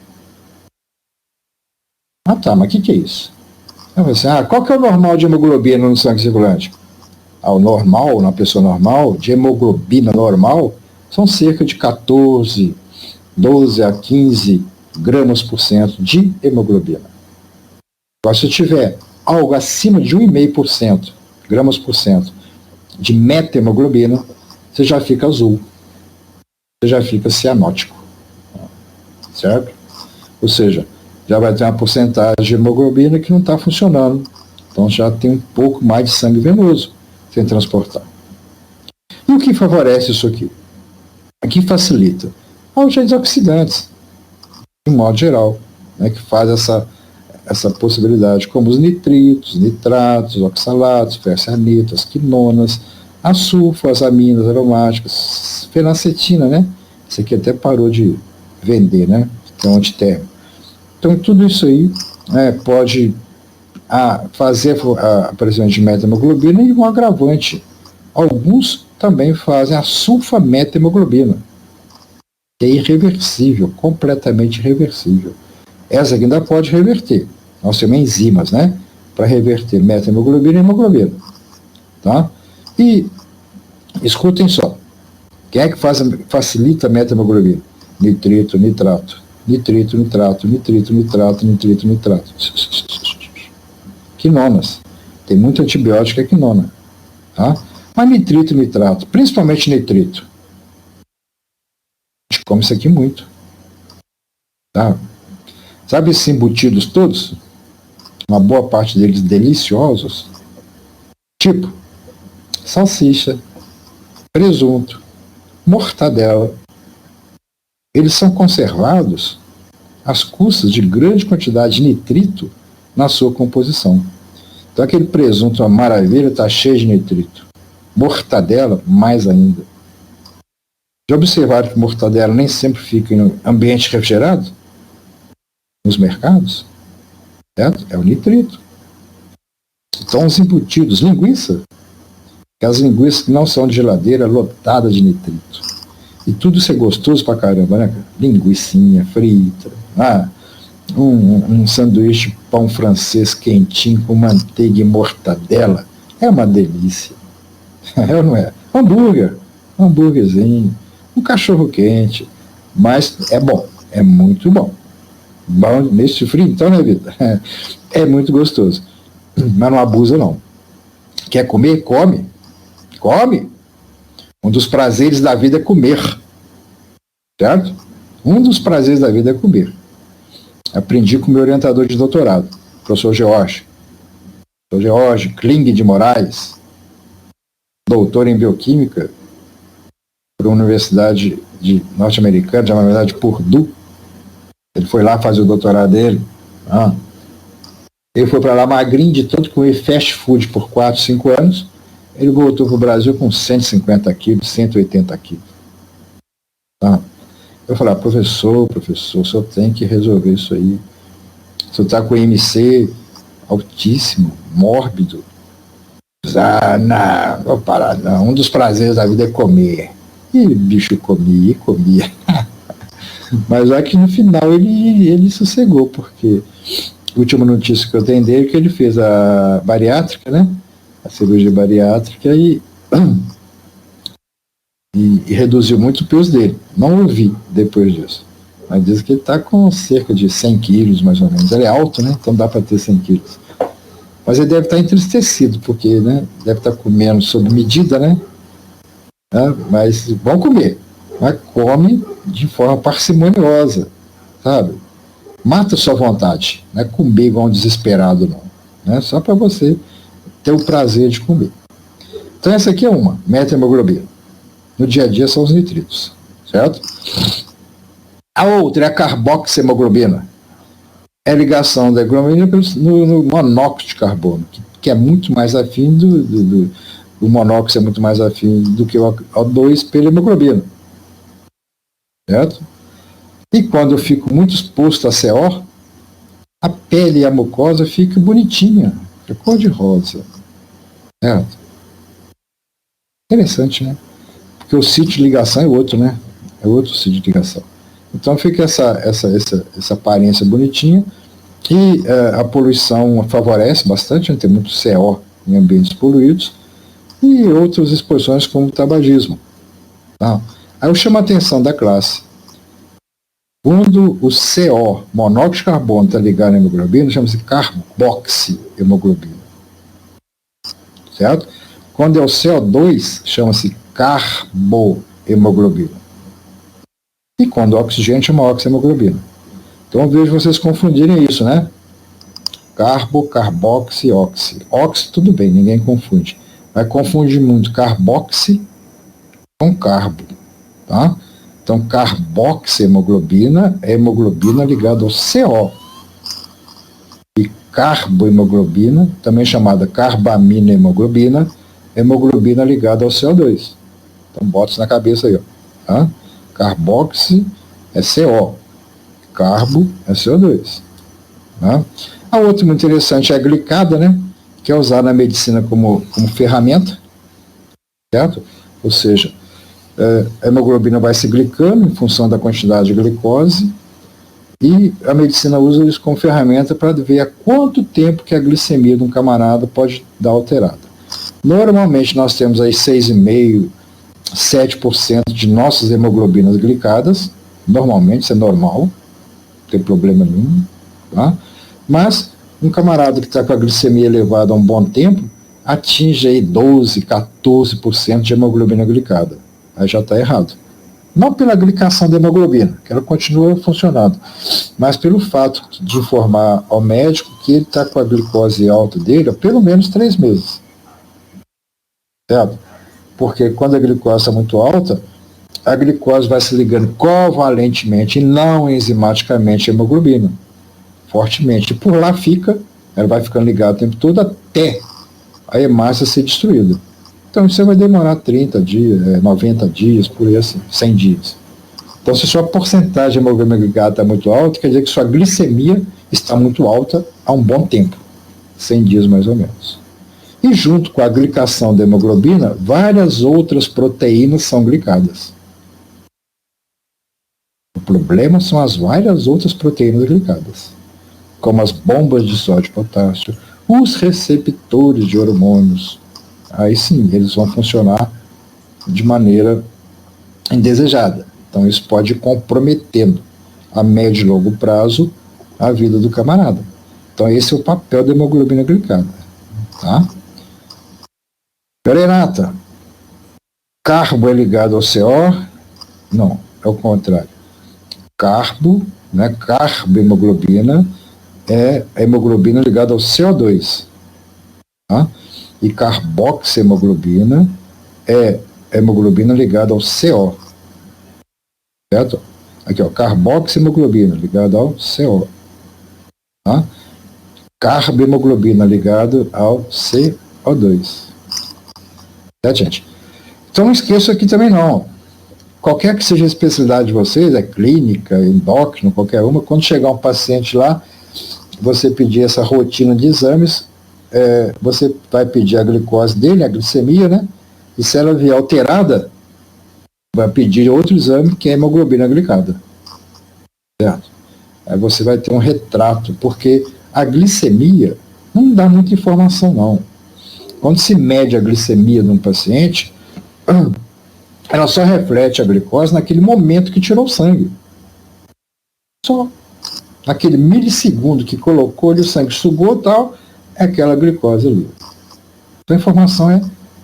Ah tá, mas o que é isso? Qual que é o normal de hemoglobina no sangue circulante? O normal, na pessoa normal, de hemoglobina normal, são cerca de 14, 12 a 15 gramas por cento de hemoglobina. Agora, se eu tiver algo acima de 1,5% gramas por cento de metahemoglobina, você já fica azul. Você já fica cianótico. Certo? Ou seja, já vai ter uma porcentagem de hemoglobina que não está funcionando. Então já tem um pouco mais de sangue venoso sem transportar. E o que favorece isso aqui? O que facilita? Os agentes oxidantes. de modo geral, né, que faz essa possibilidade, como os nitritos, nitratos, oxalatos, fercianitas, quinonas, as sulfoaminas aromáticas, fenacetina, né? Isso aqui até parou de vender, né? Que é um antitérmico. Então, tudo isso aí pode fazer a aparecimento de metahemoglobina e um agravante. Alguns também fazem a sulfametahemoglobina, que é irreversível, completamente irreversível. Essa aqui ainda pode reverter. Nós temos enzimas, né? Para reverter metahemoglobina e hemoglobina. Tá? E escutem só. Quem é que facilita a metahemoglobina? Nitrito, nitrato. Nitrito, nitrato, nitrito, nitrato, nitrito, nitrato. Quinonas. Tem muito antibiótico que é quinona. Tá? Mas nitrito e nitrato, principalmente nitrito. A gente come isso aqui muito. Tá? Sabe esses embutidos todos? Uma boa parte deles deliciosos. Tipo, salsicha, presunto, mortadela. Eles são conservados às custas de grande quantidade de nitrito na sua composição. Então aquele presunto, uma maravilha, está cheio de nitrito. Mortadela, mais ainda. Já observaram que mortadela nem sempre fica em ambiente refrigerado? Nos mercados? Certo? É o nitrito. Então os embutidos, linguiça, as linguiças que não são de geladeira, lotadas de nitrito. E tudo isso é gostoso pra caramba, né, cara? Linguicinha frita, um sanduíche de pão francês quentinho com manteiga e mortadela. É uma delícia. É ou não é? Hambúrguerzinho, um cachorro quente. Mas é bom, é muito bom. Bom nesse frio, então, né, vida? É muito gostoso. Mas não abusa, não. Quer comer? Come. Come. Um dos prazeres da vida é comer. Certo? Um dos prazeres da vida é comer. Aprendi com o meu orientador de doutorado, professor George. Professor George Kling de Moraes, doutor em bioquímica por uma universidade norte-americana, chamada Universidade de Purdue. Ele foi lá fazer o doutorado dele. Ele foi para lá magrinho de tanto comer fast food por 4, 5 anos. Ele voltou para o Brasil com 150 quilos, 180 quilos. Eu falei, professor, o senhor tem que resolver isso aí. O senhor está com IMC altíssimo, mórbido. Não, vou parar não. Um dos prazeres da vida é comer. E o bicho comia. Mas aqui no final ele sossegou, porque a última notícia que eu tenho dele é que ele fez a bariátrica, né? A cirurgia bariátrica e reduziu muito o peso dele. Não ouvi depois disso. Mas diz que ele está com cerca de 100 quilos, mais ou menos. Ele é alto, né? Então dá para ter 100 quilos. Mas ele deve estar entristecido, porque, né, deve estar comendo sob medida, né? Mas vão comer. Mas come de forma parcimoniosa, sabe? Mata a sua vontade. Não é comer igual um desesperado, não. Né? Só para você ter o prazer de comer. Então essa aqui é uma, metahemoglobina. No dia a dia são os nitritos, certo? A outra é a carboxihemoglobina. É a ligação da hemoglobina no monóxido de carbono, que é muito mais afim o monóxido é muito mais afim do que o O2 pela hemoglobina. Certo? E quando eu fico muito exposto a CO, a pele e a mucosa ficam bonitinha, é cor de rosa. Certo? Interessante, né? Porque o sítio de ligação é outro, né? É outro sítio de ligação. Então fica essa aparência bonitinha e a poluição favorece bastante, né? Tem muito CO em ambientes poluídos e outras exposições como o tabagismo. Tá? Aí eu chamo a atenção da classe. Quando o CO, monóxido de carbono, está ligado à hemoglobina, chama-se carboxihemoglobina. Certo? Quando é o CO2, chama-se carbohemoglobina. E quando o oxigênio, chama oxihemoglobina. Então eu vejo vocês confundirem isso, né? Carbo, carboxi, oxi. Oxi, tudo bem, ninguém confunde. Vai confundir muito carboxi com carbo. Tá? Então, carboxihemoglobina é hemoglobina ligada ao CO. E carbohemoglobina, também chamada carbamina hemoglobina, é hemoglobina ligada ao CO2. Então, bota isso na cabeça aí. Ó. Tá? Carboxi é CO. Carbo é CO2. Tá? A outra muito interessante é a glicada, né? Que é usada na medicina como ferramenta, certo? Ou seja, a hemoglobina vai se glicando em função da quantidade de glicose e a medicina usa isso como ferramenta para ver há quanto tempo que a glicemia de um camarada pode dar alterada. Normalmente nós temos aí 6,5%, 7% de nossas hemoglobinas glicadas, normalmente, isso é normal, não tem problema nenhum, tá? Mas um camarada que está com a glicemia elevada há um bom tempo, atinge aí 12%, 14% de hemoglobina glicada. Aí já está errado. Não pela glicação da hemoglobina, que ela continua funcionando, mas pelo fato de informar ao médico que ele está com a glicose alta dele há pelo menos 3 meses. Certo? Porque quando a glicose está muito alta, a glicose vai se ligando covalentemente e não enzimaticamente à hemoglobina, fortemente. E por lá fica, ela vai ficando ligada o tempo todo até a hemácia ser destruída. Então isso vai demorar 30 dias, 90 dias, por aí assim, 100 dias. Então se sua porcentagem de hemoglobina glicada está muito alta, quer dizer que sua glicemia está muito alta há um bom tempo, 100 dias mais ou menos. E junto com a glicação da hemoglobina, várias outras proteínas são glicadas. O problema são as várias outras proteínas glicadas, como as bombas de sódio e potássio, os receptores de hormônios. Aí sim, eles vão funcionar de maneira indesejada. Então isso pode ir comprometendo a médio e longo prazo a vida do camarada. Então esse é o papel da hemoglobina glicada. Tá? Renata, carbo é ligado ao CO? Não, é o contrário. Carbo, né, carbohemoglobina, é a hemoglobina ligada ao CO2. Tá? E carboxihemoglobina é a hemoglobina ligada ao CO. Certo? Aqui, ó, carboxihemoglobina ligada ao CO. Tá? Carbohemoglobina ligada ao CO2. Certo, gente? Então não esqueça aqui também não. Qualquer que seja a especialidade de vocês, é clínica, endócrino, qualquer uma, quando chegar um paciente lá, você pedir essa rotina de exames, você vai pedir a glicose dele, a glicemia, né? E se ela vier alterada, vai pedir outro exame, que é a hemoglobina glicada. Certo? Aí você vai ter um retrato, porque a glicemia não dá muita informação, não. Quando se mede a glicemia de um paciente, ela só reflete a glicose naquele momento que tirou o sangue. Só. Naquele milissegundo que colocou ali o sangue, sugou e tal, é aquela glicose ali. Então a informação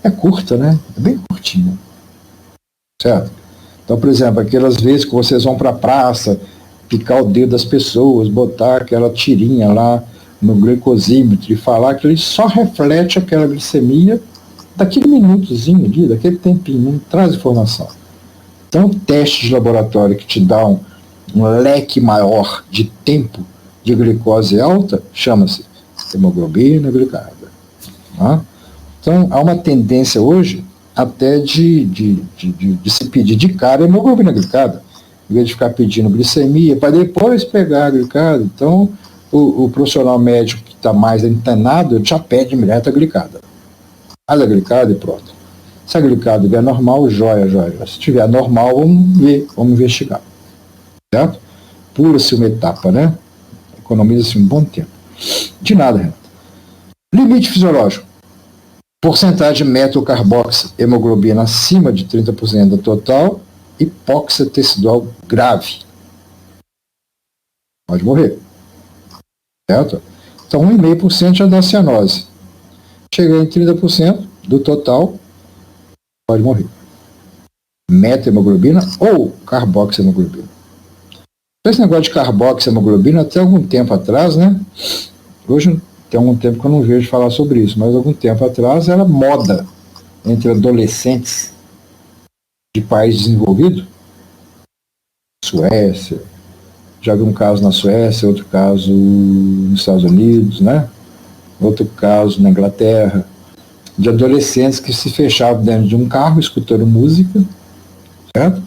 é curta, né? É bem curtinha. Certo? Então, por exemplo, aquelas vezes que vocês vão para a praça, picar o dedo das pessoas, botar aquela tirinha lá no glicosímetro e falar que ele só reflete aquela glicemia daquele minutozinho ali, daquele tempinho, não traz informação. Então, o teste de laboratório que te dá um leque maior de tempo de glicose alta, chama-se hemoglobina glicada. Tá? Então, há uma tendência hoje até de se pedir de cara hemoglobina glicada, em vez de ficar pedindo glicemia, para depois pegar a glicada. Então, o profissional médico que está mais antenado, ele já pede direto a glicada. Faz a glicada e pronto. Se a glicada estiver normal, joia. Se estiver normal, vamos ver, vamos investigar. Certo? Pula-se uma etapa, né? Economiza-se um bom tempo. De nada, Renato. Limite fisiológico. Porcentagem de metocarboxi, hemoglobina acima de 30% da total, hipóxia tecidual grave. Pode morrer. Certo? Então, 1,5% já dá cianose. Chega em 30% do total, pode morrer. Metahemoglobina ou carboxihemoglobina. Esse negócio de carboxihemoglobina, até algum tempo atrás, né? Hoje tem algum tempo que eu não vejo falar sobre isso, mas algum tempo atrás era moda entre adolescentes de país desenvolvido Suécia, já vi um caso na Suécia, outro caso nos Estados Unidos, né? Outro caso na Inglaterra, de adolescentes que se fechavam dentro de um carro escutando música, certo?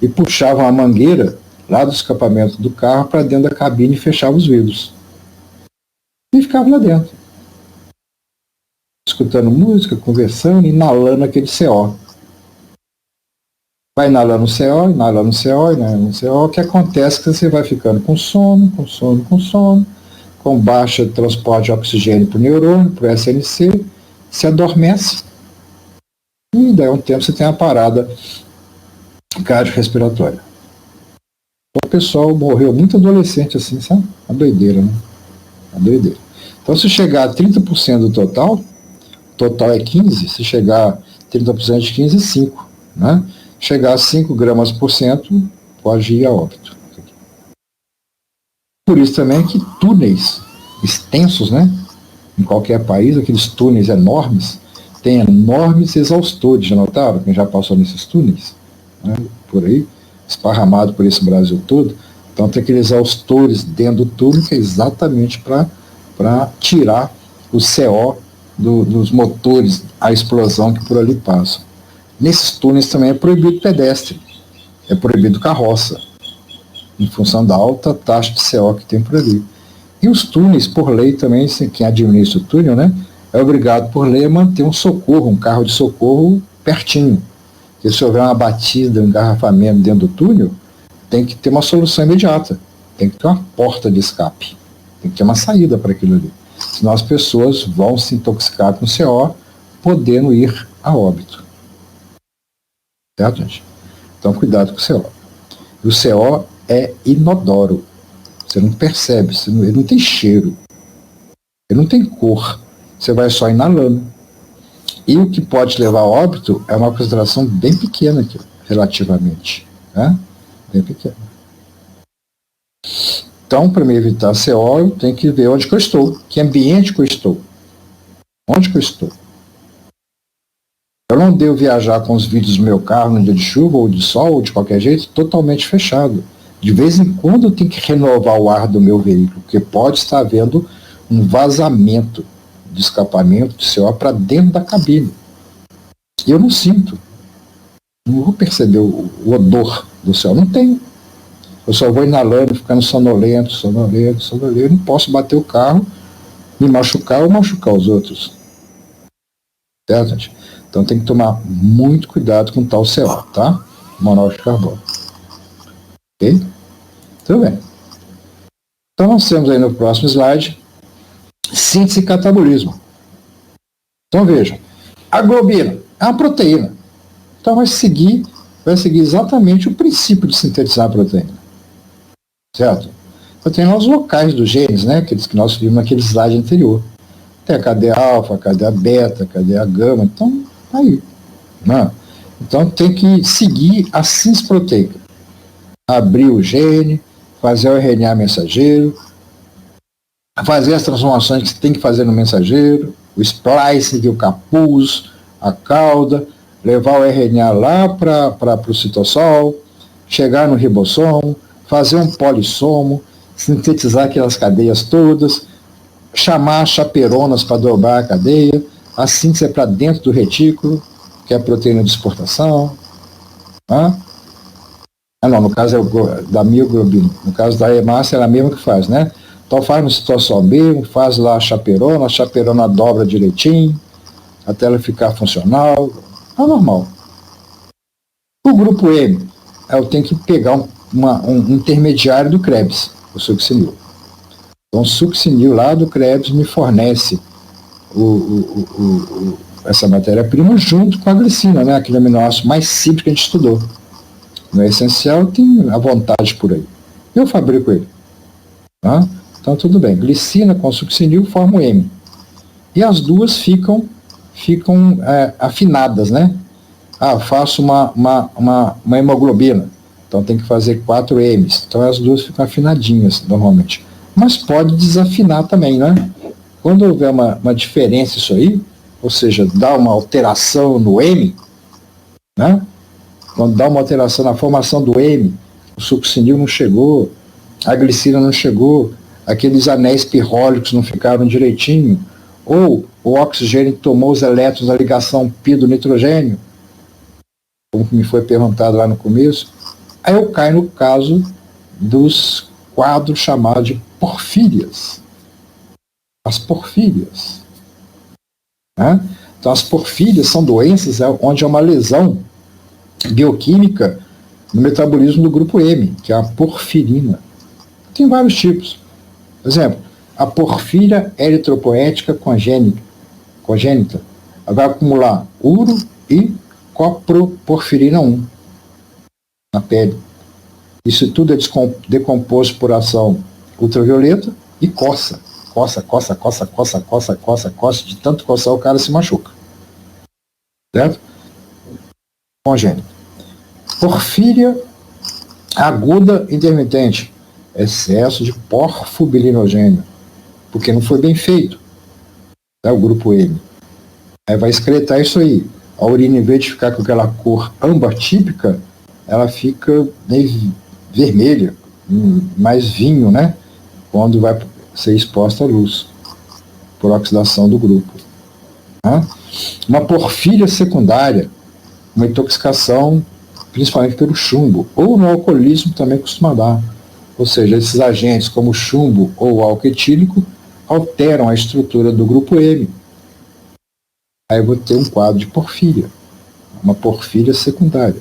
E puxavam a mangueira lá do escapamento do carro para dentro da cabine e fechavam os vidros. E ficavam lá dentro, escutando música, conversando, inalando aquele CO. Vai inalando o CO, inalando o CO, inalando o CO. O que acontece é que você vai ficando com sono, com baixa transporte de oxigênio para o neurônio, para o SNC, se adormece. E daí a um tempo você tem a parada cardiorrespiratória. O pessoal morreu muito adolescente assim, sabe? Uma doideira, né? Uma doideira. Então, se chegar a 30% do total é 15, se chegar a 30% de 15 é 5, né? Chegar a 5 gramas por cento pode ir a óbito. Por isso também que túneis extensos, né? Em qualquer país, aqueles túneis enormes, tem enormes exaustores, já notaram? Quem já passou nesses túneis, né? Por aí, esparramado por esse Brasil todo. Então tem aqueles exaustores dentro do túnel que é exatamente para tirar o CO dos motores, a explosão que por ali passa. Nesses túneis também é proibido pedestre, é proibido carroça, em função da alta taxa de CO que tem por ali. E os túneis, por lei também, quem administra o túnel, né, é obrigado por lei a manter um socorro, um carro de socorro pertinho. Porque se houver uma batida, um engarrafamento dentro do túnel, tem que ter uma solução imediata, tem que ter uma porta de escape, tem que ter uma saída para aquilo ali. Senão as pessoas vão se intoxicar com CO, podendo ir a óbito. Certo, gente? Então, cuidado com o CO. E o CO é inodoro. Você não percebe, ele não tem cheiro, ele não tem cor. Você vai só inalando. E o que pode levar a óbito é uma concentração bem pequena aqui, relativamente. Né? Bem pequena. Então, para me evitar CO, eu tenho que ver onde que eu estou, que ambiente que eu estou. Onde que eu estou? Eu não devo viajar com os vidros do meu carro no dia de chuva, ou de sol, ou de qualquer jeito, totalmente fechado. De vez em quando eu tenho que renovar o ar do meu veículo, porque pode estar havendo um vazamento de escapamento de CO para dentro da cabine. E eu não sinto. Não vou perceber o odor do CO. Não tem. Eu só vou inalando, ficando sonolento. Eu não posso bater o carro, me machucar ou machucar os outros. Certo, gente? Então tem que tomar muito cuidado com tal CO, tá? Monóxido de carbono. Ok? Tudo bem. Então nós temos aí no próximo slide síntese e catabolismo. Então vejam, a globina é uma proteína. Então vai seguir exatamente o princípio de sintetizar a proteína. Certo? Então tem lá os locais dos genes, né? Aqueles que nós vimos naquele slide anterior. Tem a cadeia alfa, a cadeia beta, a cadeia gama. Então, aí. Né? Então tem que seguir a síntese proteica. Abrir o gene, fazer o RNA mensageiro, fazer as transformações que você tem que fazer no mensageiro, o splice, o capuz, a cauda, levar o RNA lá para o citossol, chegar no ribossomo, fazer um polissomo, sintetizar aquelas cadeias todas, chamar chaperonas para dobrar a cadeia, a síntese é para dentro do retículo, que é a proteína de exportação. Não, no caso é da mioglobina. No caso da hemácia, ela mesma que faz, né? Então faz no citossol mesmo, faz lá a chaperona dobra direitinho, até ela ficar funcional. É normal. O grupo M, eu tenho que pegar um intermediário do Krebs, o succinil. Então o succinil lá do Krebs me fornece essa matéria-prima junto com a glicina, né? Aquele aminoácido mais simples que a gente estudou. No essencial, tem a vontade por aí. Eu fabrico ele. Tá? Então, tudo bem. Glicina com succinil formam M. E as duas ficam afinadas, né? Faço uma hemoglobina. Então, tem que fazer 4 M's. Então, as duas ficam afinadinhas, normalmente. Mas pode desafinar também, né? Quando houver uma diferença isso aí, ou seja, dá uma alteração no M, né? Quando dá uma alteração na formação do M, o succinil não chegou, a glicina não chegou, aqueles anéis pirrólicos não ficaram direitinho, ou o oxigênio tomou os elétrons da ligação π do nitrogênio, como me foi perguntado lá no começo. Aí eu caio no caso dos quadros chamados de porfírias. As porfírias. Né? Então, as porfírias são doenças onde há uma lesão bioquímica no metabolismo do grupo M, que é a porfirina. Tem vários tipos. Por exemplo, a porfíria eritropoética congênita vai acumular uro e coproporfirina 1 na pele. Isso tudo é decomposto por ação ultravioleta e coça. Coça, de tanto coçar o cara se machuca. Certo? Congênita. Porfíria aguda intermitente. Excesso de porfobilinogênio, porque não foi bem feito. Tá? O grupo M. Aí vai excretar isso aí. A urina, em vez de ficar com aquela cor âmbar típica, ela fica meio vermelha, mais vinho, né? Quando vai ser exposta à luz, por oxidação do grupo. Tá? Uma porfíria secundária, uma intoxicação, principalmente pelo chumbo, ou no alcoolismo também costuma dar. Ou seja, esses agentes como o chumbo ou o álcool etílico alteram a estrutura do grupo M. Aí eu vou ter um quadro de porfíria, uma porfíria secundária.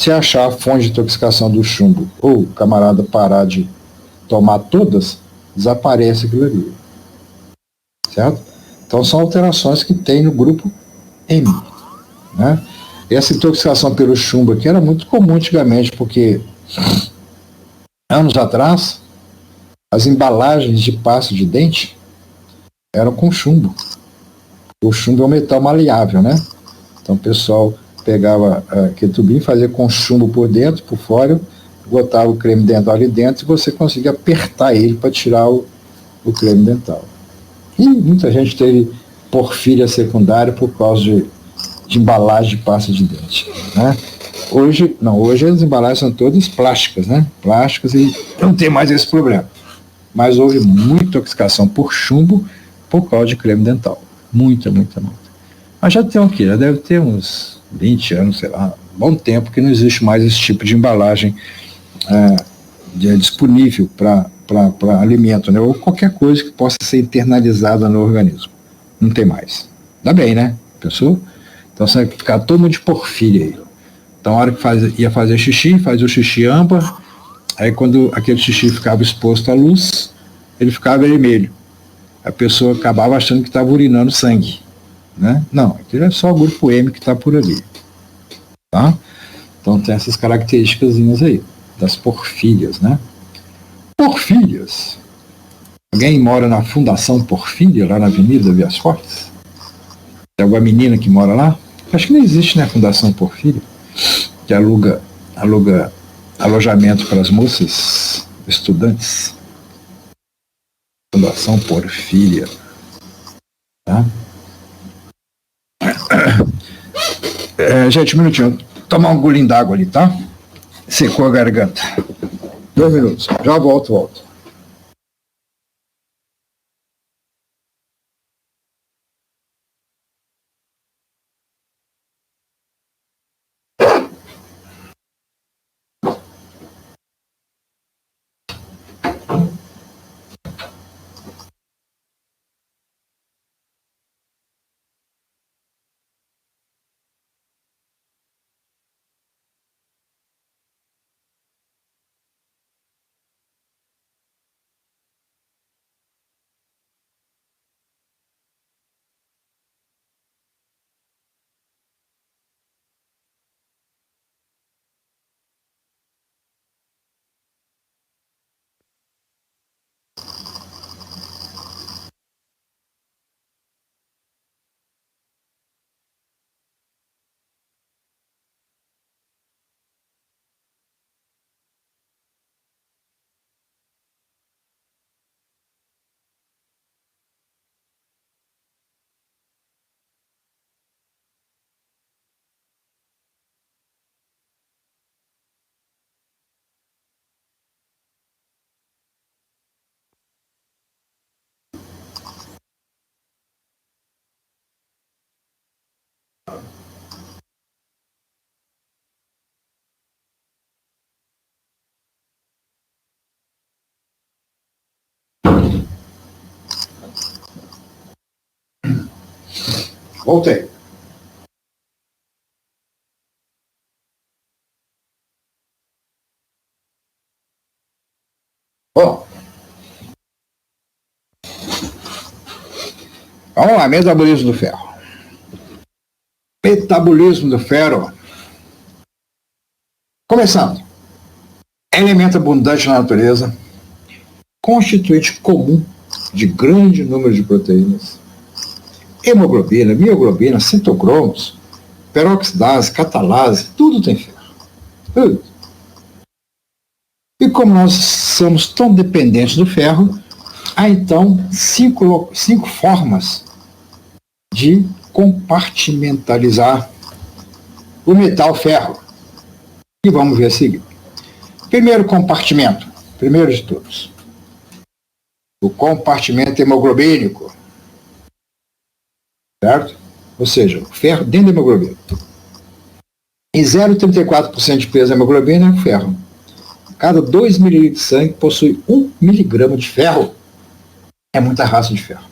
Se achar a fonte de intoxicação do chumbo ou o camarada parar de tomar todas, desaparece aquilo ali. Certo? Então são alterações que tem no grupo M. Né? Essa intoxicação pelo chumbo aqui era muito comum antigamente, porque anos atrás as embalagens de pasta de dente eram com chumbo. O chumbo é um metal maleável, né? Então o pessoal pegava aquele tubinho, fazia com chumbo por dentro, por fora, botava o creme dental ali dentro e você conseguia apertar ele para tirar o creme dental. E muita gente teve porfíria secundária por causa de embalagem de pasta de dente. Né? Hoje as embalagens são todas plásticas, né? Plásticas e não tem mais esse problema. Mas houve muita intoxicação por chumbo por causa de creme dental. Muita. Mas já tem o quê? Já deve ter uns 20 anos, sei lá, bom tempo que não existe mais esse tipo de embalagem disponível para alimento, né? Ou qualquer coisa que possa ser internalizada no organismo. Não tem mais. Dá bem, né? Pensou? Então você vai ficar todo mundo de porfíria aí. Então a hora que ia fazer xixi, faz o xixi âmbar, aí quando aquele xixi ficava exposto à luz, ele ficava vermelho. A pessoa acabava achando que estava urinando sangue. Né? Não, aquilo é só o grupo M que está por ali. Tá? Então tem essas características aí, das porfírias. Né? Porfírias. Alguém mora na Fundação Porfíria, lá na Avenida Vias Fortes? Tem alguma menina que mora lá? Acho que não existe, né, a Fundação Porfíria, que aluga alojamento para as moças estudantes. Fundação Porfíria. Tá? Gente, um minutinho. Tomar um golinho d'água ali, tá? Secou a garganta. 2 minutos. Já volto. Voltei. Bom, vamos lá, metabolismo do ferro. Metabolismo do ferro. Começando. Elemento abundante na natureza, constituinte comum de grande número de proteínas, hemoglobina, mioglobina, citocromos, peroxidase, catalase, tudo tem ferro. Tudo. E como nós somos tão dependentes do ferro, há então cinco formas de compartimentalizar o metal ferro. E vamos ver a seguir. Primeiro compartimento, primeiro de todos, o compartimento hemoglobínico, certo? Ou seja, o ferro dentro da hemoglobina. Em 0,34% de peso da hemoglobina é ferro. Cada 2 ml de sangue possui 1 miligrama de ferro. É muita raça de ferro.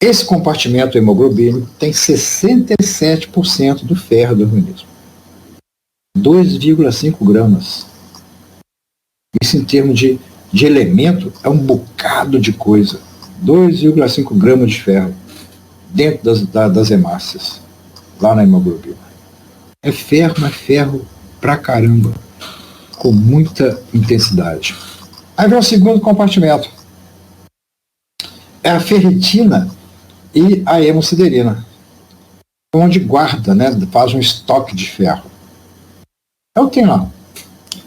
Esse compartimento hemoglobínico tem 67% do ferro do organismo. 2,5 gramas. Isso em termos de elemento é um bocado de coisa. 2,5 gramas de ferro dentro das hemácias, lá na hemoglobina. É ferro, mas ferro pra caramba, com muita intensidade. Aí vem o segundo compartimento. É a ferritina e a hemosiderina, onde guarda, né, faz um estoque de ferro. Eu tenho lá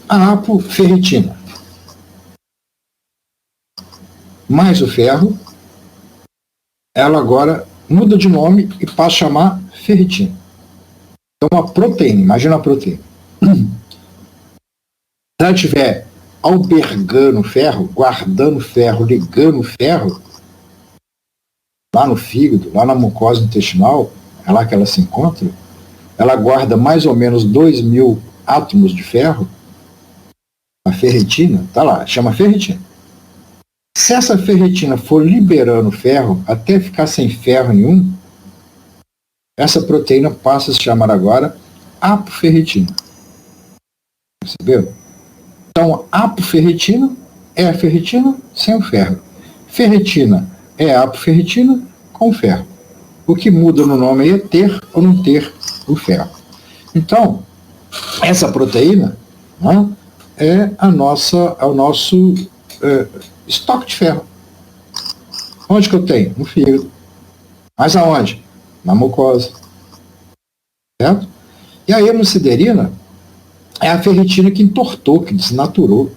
a apoferritina, mais o ferro, ela agora muda de nome e passa a chamar ferritina. Então, uma proteína, imagina a proteína. Se ela estiver albergando ferro, guardando ferro, ligando ferro, lá no fígado, lá na mucosa intestinal, é lá que ela se encontra, ela guarda mais ou menos 2.000 átomos de ferro, a ferritina, tá lá, chama ferritina. Se essa ferritina for liberando ferro até ficar sem ferro nenhum, essa proteína passa a se chamar agora apoferritina. Percebeu? Então, apoferritina é a ferritina sem o ferro. Ferritina é a apoferritina com ferro. O que muda no nome é ter ou não ter o ferro. Então, essa proteína, né, é o nosso estoque de ferro. Onde que eu tenho? No fígado. Mas aonde? Na mucosa. Certo? E a hemosiderina é a ferritina que entortou, que desnaturou.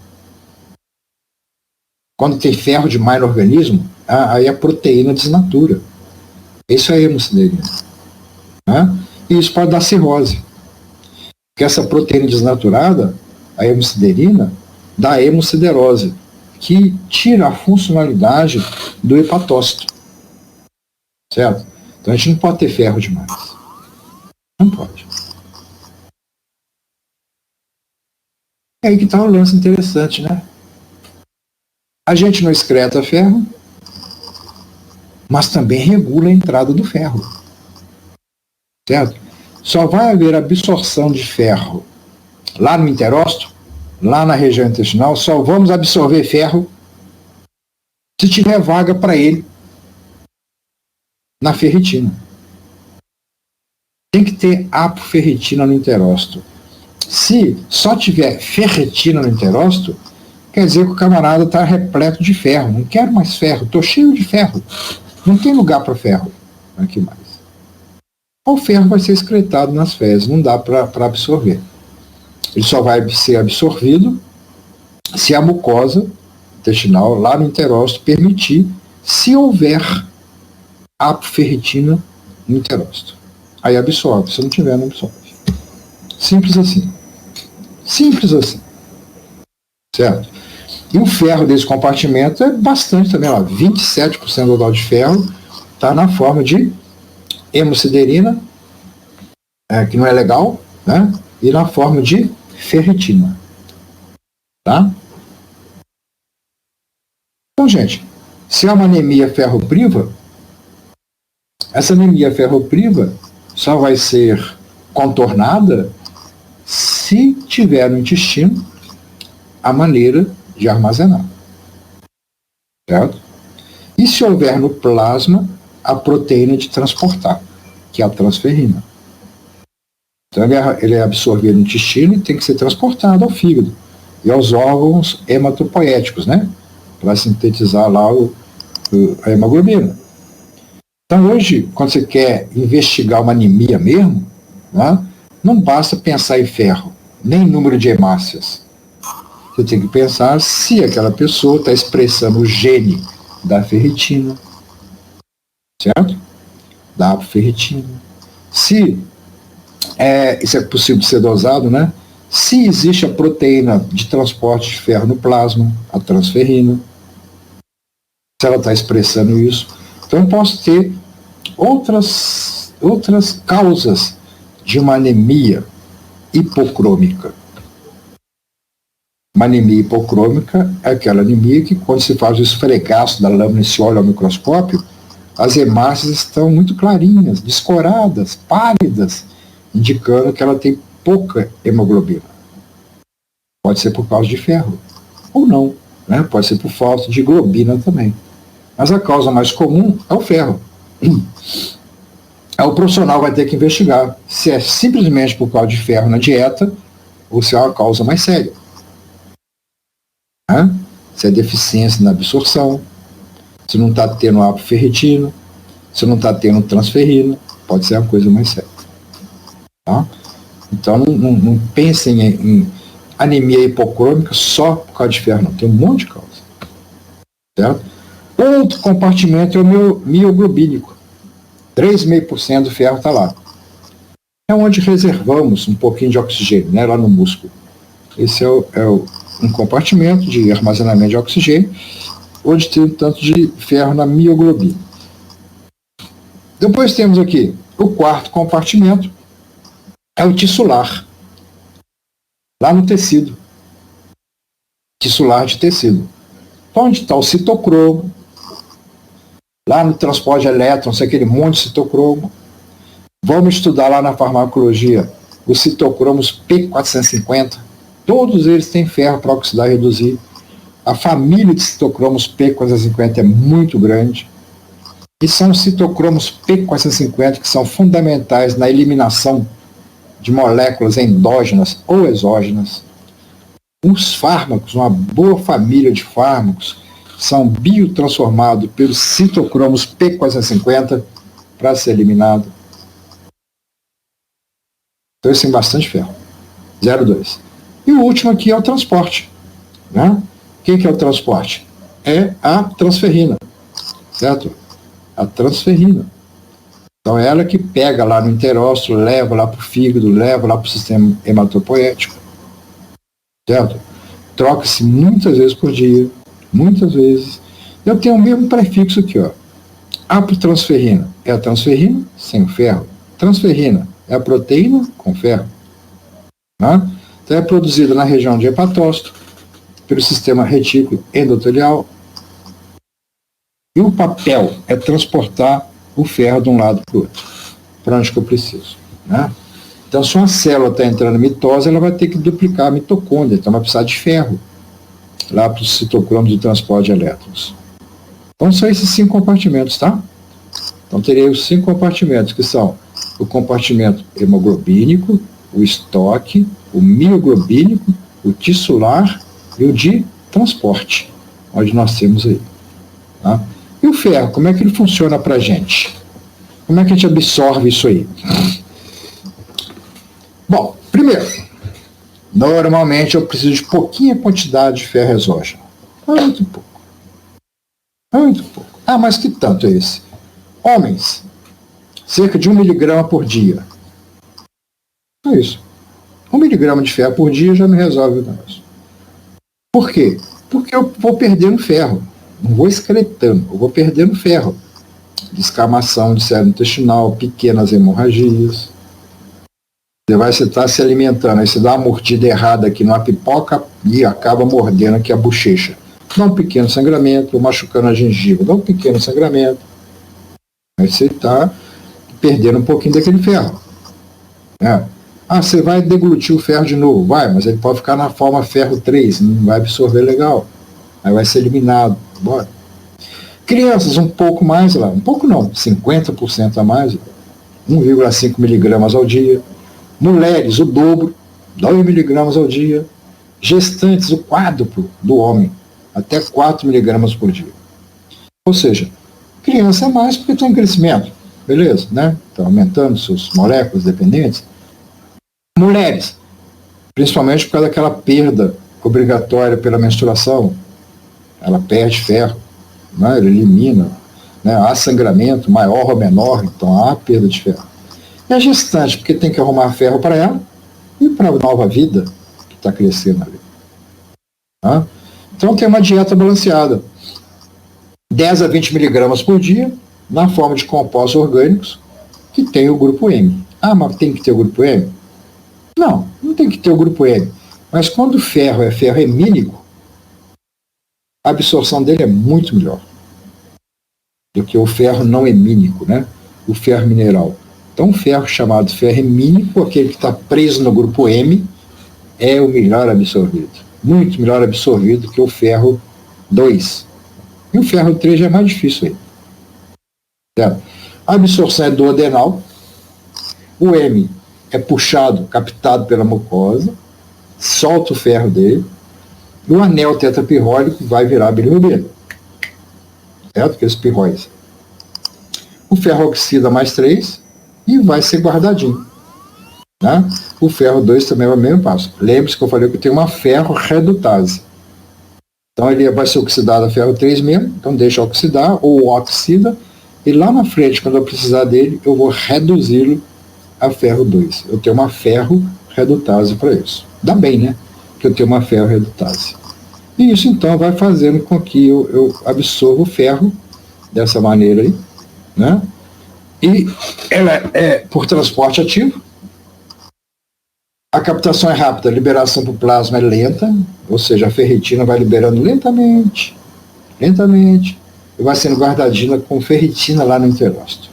Quando tem ferro demais no organismo, aí a proteína desnatura. Isso é a hemosiderina. Né? E isso pode dar cirrose. Porque essa proteína desnaturada, a hemosiderina, dá hemosiderose, que tira a funcionalidade do hepatócito. Certo? Então a gente não pode ter ferro demais. Não pode. É aí que está um lance interessante, né? A gente não excreta ferro, mas também regula a entrada do ferro. Certo? Só vai haver absorção de ferro lá no enterócito, lá na região intestinal, só vamos absorver ferro se tiver vaga para ele na ferritina. Tem que ter apoferritina no enterócito. Se só tiver ferritina no enterócito, quer dizer que o camarada está repleto de ferro. Não quero mais ferro, estou cheio de ferro. Não tem lugar para ferro aqui mais. O ferro vai ser excretado nas fezes, não dá para absorver. Ele só vai ser absorvido se a mucosa intestinal, lá no enterócito, permitir, se houver apoferritina no enterócito. Aí absorve, se não tiver, não absorve. Simples assim. Simples assim. Certo? E o ferro desse compartimento é bastante também, lá, 27% do total de ferro está na forma de hemosiderina, que não é legal, né? E na forma de ferritina. Tá? Então, gente, se é uma anemia ferropriva, Essa anemia ferropriva só vai ser contornada se tiver no intestino a maneira de armazenar. Certo? E se houver no plasma a proteína de transportar, que é a transferrina. Então ele é absorvido no intestino e tem que ser transportado ao fígado e aos órgãos hematopoéticos, né? Para sintetizar lá a hemoglobina. Então hoje, quando você quer investigar uma anemia mesmo, né, não basta pensar em ferro, nem número de hemácias. Você tem que pensar se aquela pessoa está expressando o gene da ferritina, certo? Da apoferritina. Se isso é possível de ser dosado, né? Se existe a proteína de transporte de ferro no plasma, a transferrina, se ela está expressando isso. Então eu posso ter outras causas de uma anemia hipocrômica. Uma anemia hipocrômica é aquela anemia que, quando se faz o esfregaço da lâmina e se olha ao microscópio, as hemácias estão muito clarinhas, descoradas, pálidas, indicando que ela tem pouca hemoglobina. Pode ser por causa de ferro, ou não, né? Pode ser por falta de globina também. Mas a causa mais comum é o ferro. Aí o profissional vai ter que investigar se é simplesmente por causa de ferro na dieta ou se é uma causa mais séria. Se é deficiência na absorção, se não está tendo apoferritina, se não está tendo transferrina, pode ser uma coisa mais séria. Tá? Então não pensem em anemia hipocrômica só por causa de ferro, não. Tem um monte de causa. Certo? Outro compartimento é o mioglobínico. 3,5% do ferro está lá. É onde reservamos um pouquinho de oxigênio, né, lá no músculo. Esse é um compartimento de armazenamento de oxigênio, onde tem um tanto de ferro na mioglobina. Depois temos aqui o quarto compartimento, é o tissular, lá no tecido. Tissular de tecido. Onde está o citocromo, lá no transporte de elétrons, aquele monte de citocromo. Vamos estudar lá na farmacologia os citocromos P450. Todos eles têm ferro para oxidar e reduzir. A família de citocromos P450 é muito grande. E são os citocromos P450 que são fundamentais na eliminação de moléculas endógenas ou exógenas. Os fármacos, uma boa família de fármacos, são biotransformados pelos citocromos P450 para ser eliminado. Então, eles têm bastante ferro. 0,2. E o último aqui é o transporte. Né? O que é o transporte? É a transferrina. Certo? A transferrina. Então, é ela que pega lá no enterócito, leva lá para o fígado, leva lá para o sistema hematopoético. Certo? Troca-se muitas vezes por dia. Muitas vezes. Eu tenho o mesmo prefixo aqui, ó. Apotransferrina é a transferrina sem o ferro. Transferrina é a proteína com ferro. Né? Então é produzida na região de hepatócito, pelo sistema retículo endotelial. E o papel é transportar o ferro de um lado para o outro. Para onde que eu preciso. Né? Então, se uma célula está entrando em mitose, ela vai ter que duplicar a mitocôndria. Então, vai precisar de ferro lá para os citocromos do transporte de elétrons. Então, são esses 5 compartimentos, tá? Então, terei os 5 compartimentos, que são o compartimento hemoglobínico, o estoque, o mioglobínico, o tissular e o de transporte, onde nós temos aí. Tá? E o ferro, como é que ele funciona para a gente? Como é que a gente absorve isso aí? Bom, primeiro, normalmente eu preciso de pouquinha quantidade de ferro exógeno. Muito pouco. Muito pouco. Ah, mas que tanto é esse? Homens, cerca de 1 miligrama por dia. É isso. 1 miligrama de ferro por dia já me resolve o negócio. Por quê? Porque eu vou perdendo ferro. Não vou excretando, eu vou perdendo ferro. Descamação de célula intestinal, pequenas hemorragias. Você vai estar se alimentando, aí você dá uma mordida errada aqui numa pipoca e acaba mordendo aqui a bochecha. Dá um pequeno sangramento, machucando a gengiva, dá um pequeno sangramento. Aí você está perdendo um pouquinho daquele ferro. Você vai deglutir o ferro de novo? Vai, mas ele pode ficar na forma ferro 3, não vai absorver legal. Aí vai ser eliminado. Bora. Crianças, um pouco mais lá, um pouco não, 50% a mais, 1,5 miligramas ao dia. Mulheres, o dobro, 2 miligramas ao dia. Gestantes, o quádruplo do homem, até 4 miligramas por dia. Ou seja, criança é mais porque está em crescimento, beleza, né? Está aumentando suas moléculas dependentes. Mulheres, principalmente por causa daquela perda obrigatória pela menstruação, ela perde ferro, né? Ele elimina, né? Há sangramento maior ou menor, então há perda de ferro. E a gestante, porque tem que arrumar ferro para ela e para a nova vida que está crescendo ali. Tá? Então tem uma dieta balanceada. 10 a 20 miligramas por dia, na forma de compostos orgânicos, que tem o grupo M. Mas tem que ter o grupo M? Não, não tem que ter o grupo M. Mas quando o ferro é ferro hemínico, a absorção dele é muito melhor do que o ferro não hemínico, né? O ferro mineral. Então, o ferro chamado ferro hemínico, aquele que está preso no grupo M, é o melhor absorvido. Muito melhor absorvido que o ferro 2. E o ferro 3 já é mais difícil aí. Certo? A absorção é duodenal. O M é puxado, captado pela mucosa, solta o ferro dele. E o anel tetrapirrólico vai virar bilirrubina. Certo? Aqueles pirróis. O ferro oxida mais 3 e vai ser guardadinho. Né? O ferro 2 também é o mesmo passo. Lembre-se que eu falei que tem uma ferro-redutase. Então ele vai ser oxidado a ferro 3 mesmo, então deixa oxidar, ou oxida, e lá na frente, quando eu precisar dele, eu vou reduzi-lo a ferro 2. Eu tenho uma ferro-redutase para isso. Dá bem, né? Que eu tenho uma ferro-redutase. E isso então vai fazendo com que eu absorva o ferro dessa maneira aí, né? E ela é por transporte ativo. A captação é rápida, a liberação para o plasma é lenta, ou seja, a ferritina vai liberando lentamente, e vai sendo guardadinha com ferritina lá no enterócito.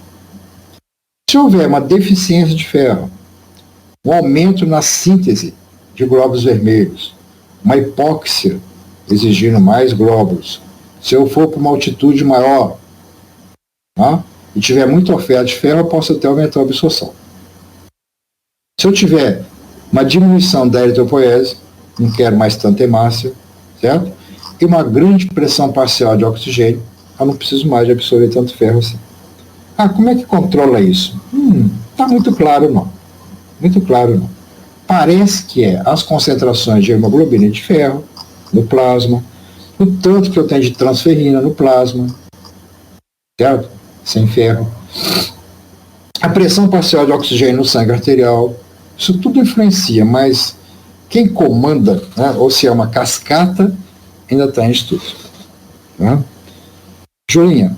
Se houver uma deficiência de ferro, um aumento na síntese de glóbulos vermelhos, uma hipóxia exigindo mais glóbulos, se eu for para uma altitude maior, tá? E tiver muita oferta de ferro, eu posso até aumentar a absorção. Se eu tiver uma diminuição da eritropoese, não quero mais tanta hemácia, certo? E uma grande pressão parcial de oxigênio, eu não preciso mais de absorver tanto ferro assim. Como é que controla isso? Está muito claro não. Muito claro não. Parece que é as concentrações de hemoglobina e de ferro no plasma, o tanto que eu tenho de transferrina no plasma, certo? Sem ferro. A pressão parcial de oxigênio no sangue arterial, isso tudo influencia, mas quem comanda, né, ou se é uma cascata, ainda está em estudo. Tá? Julinha,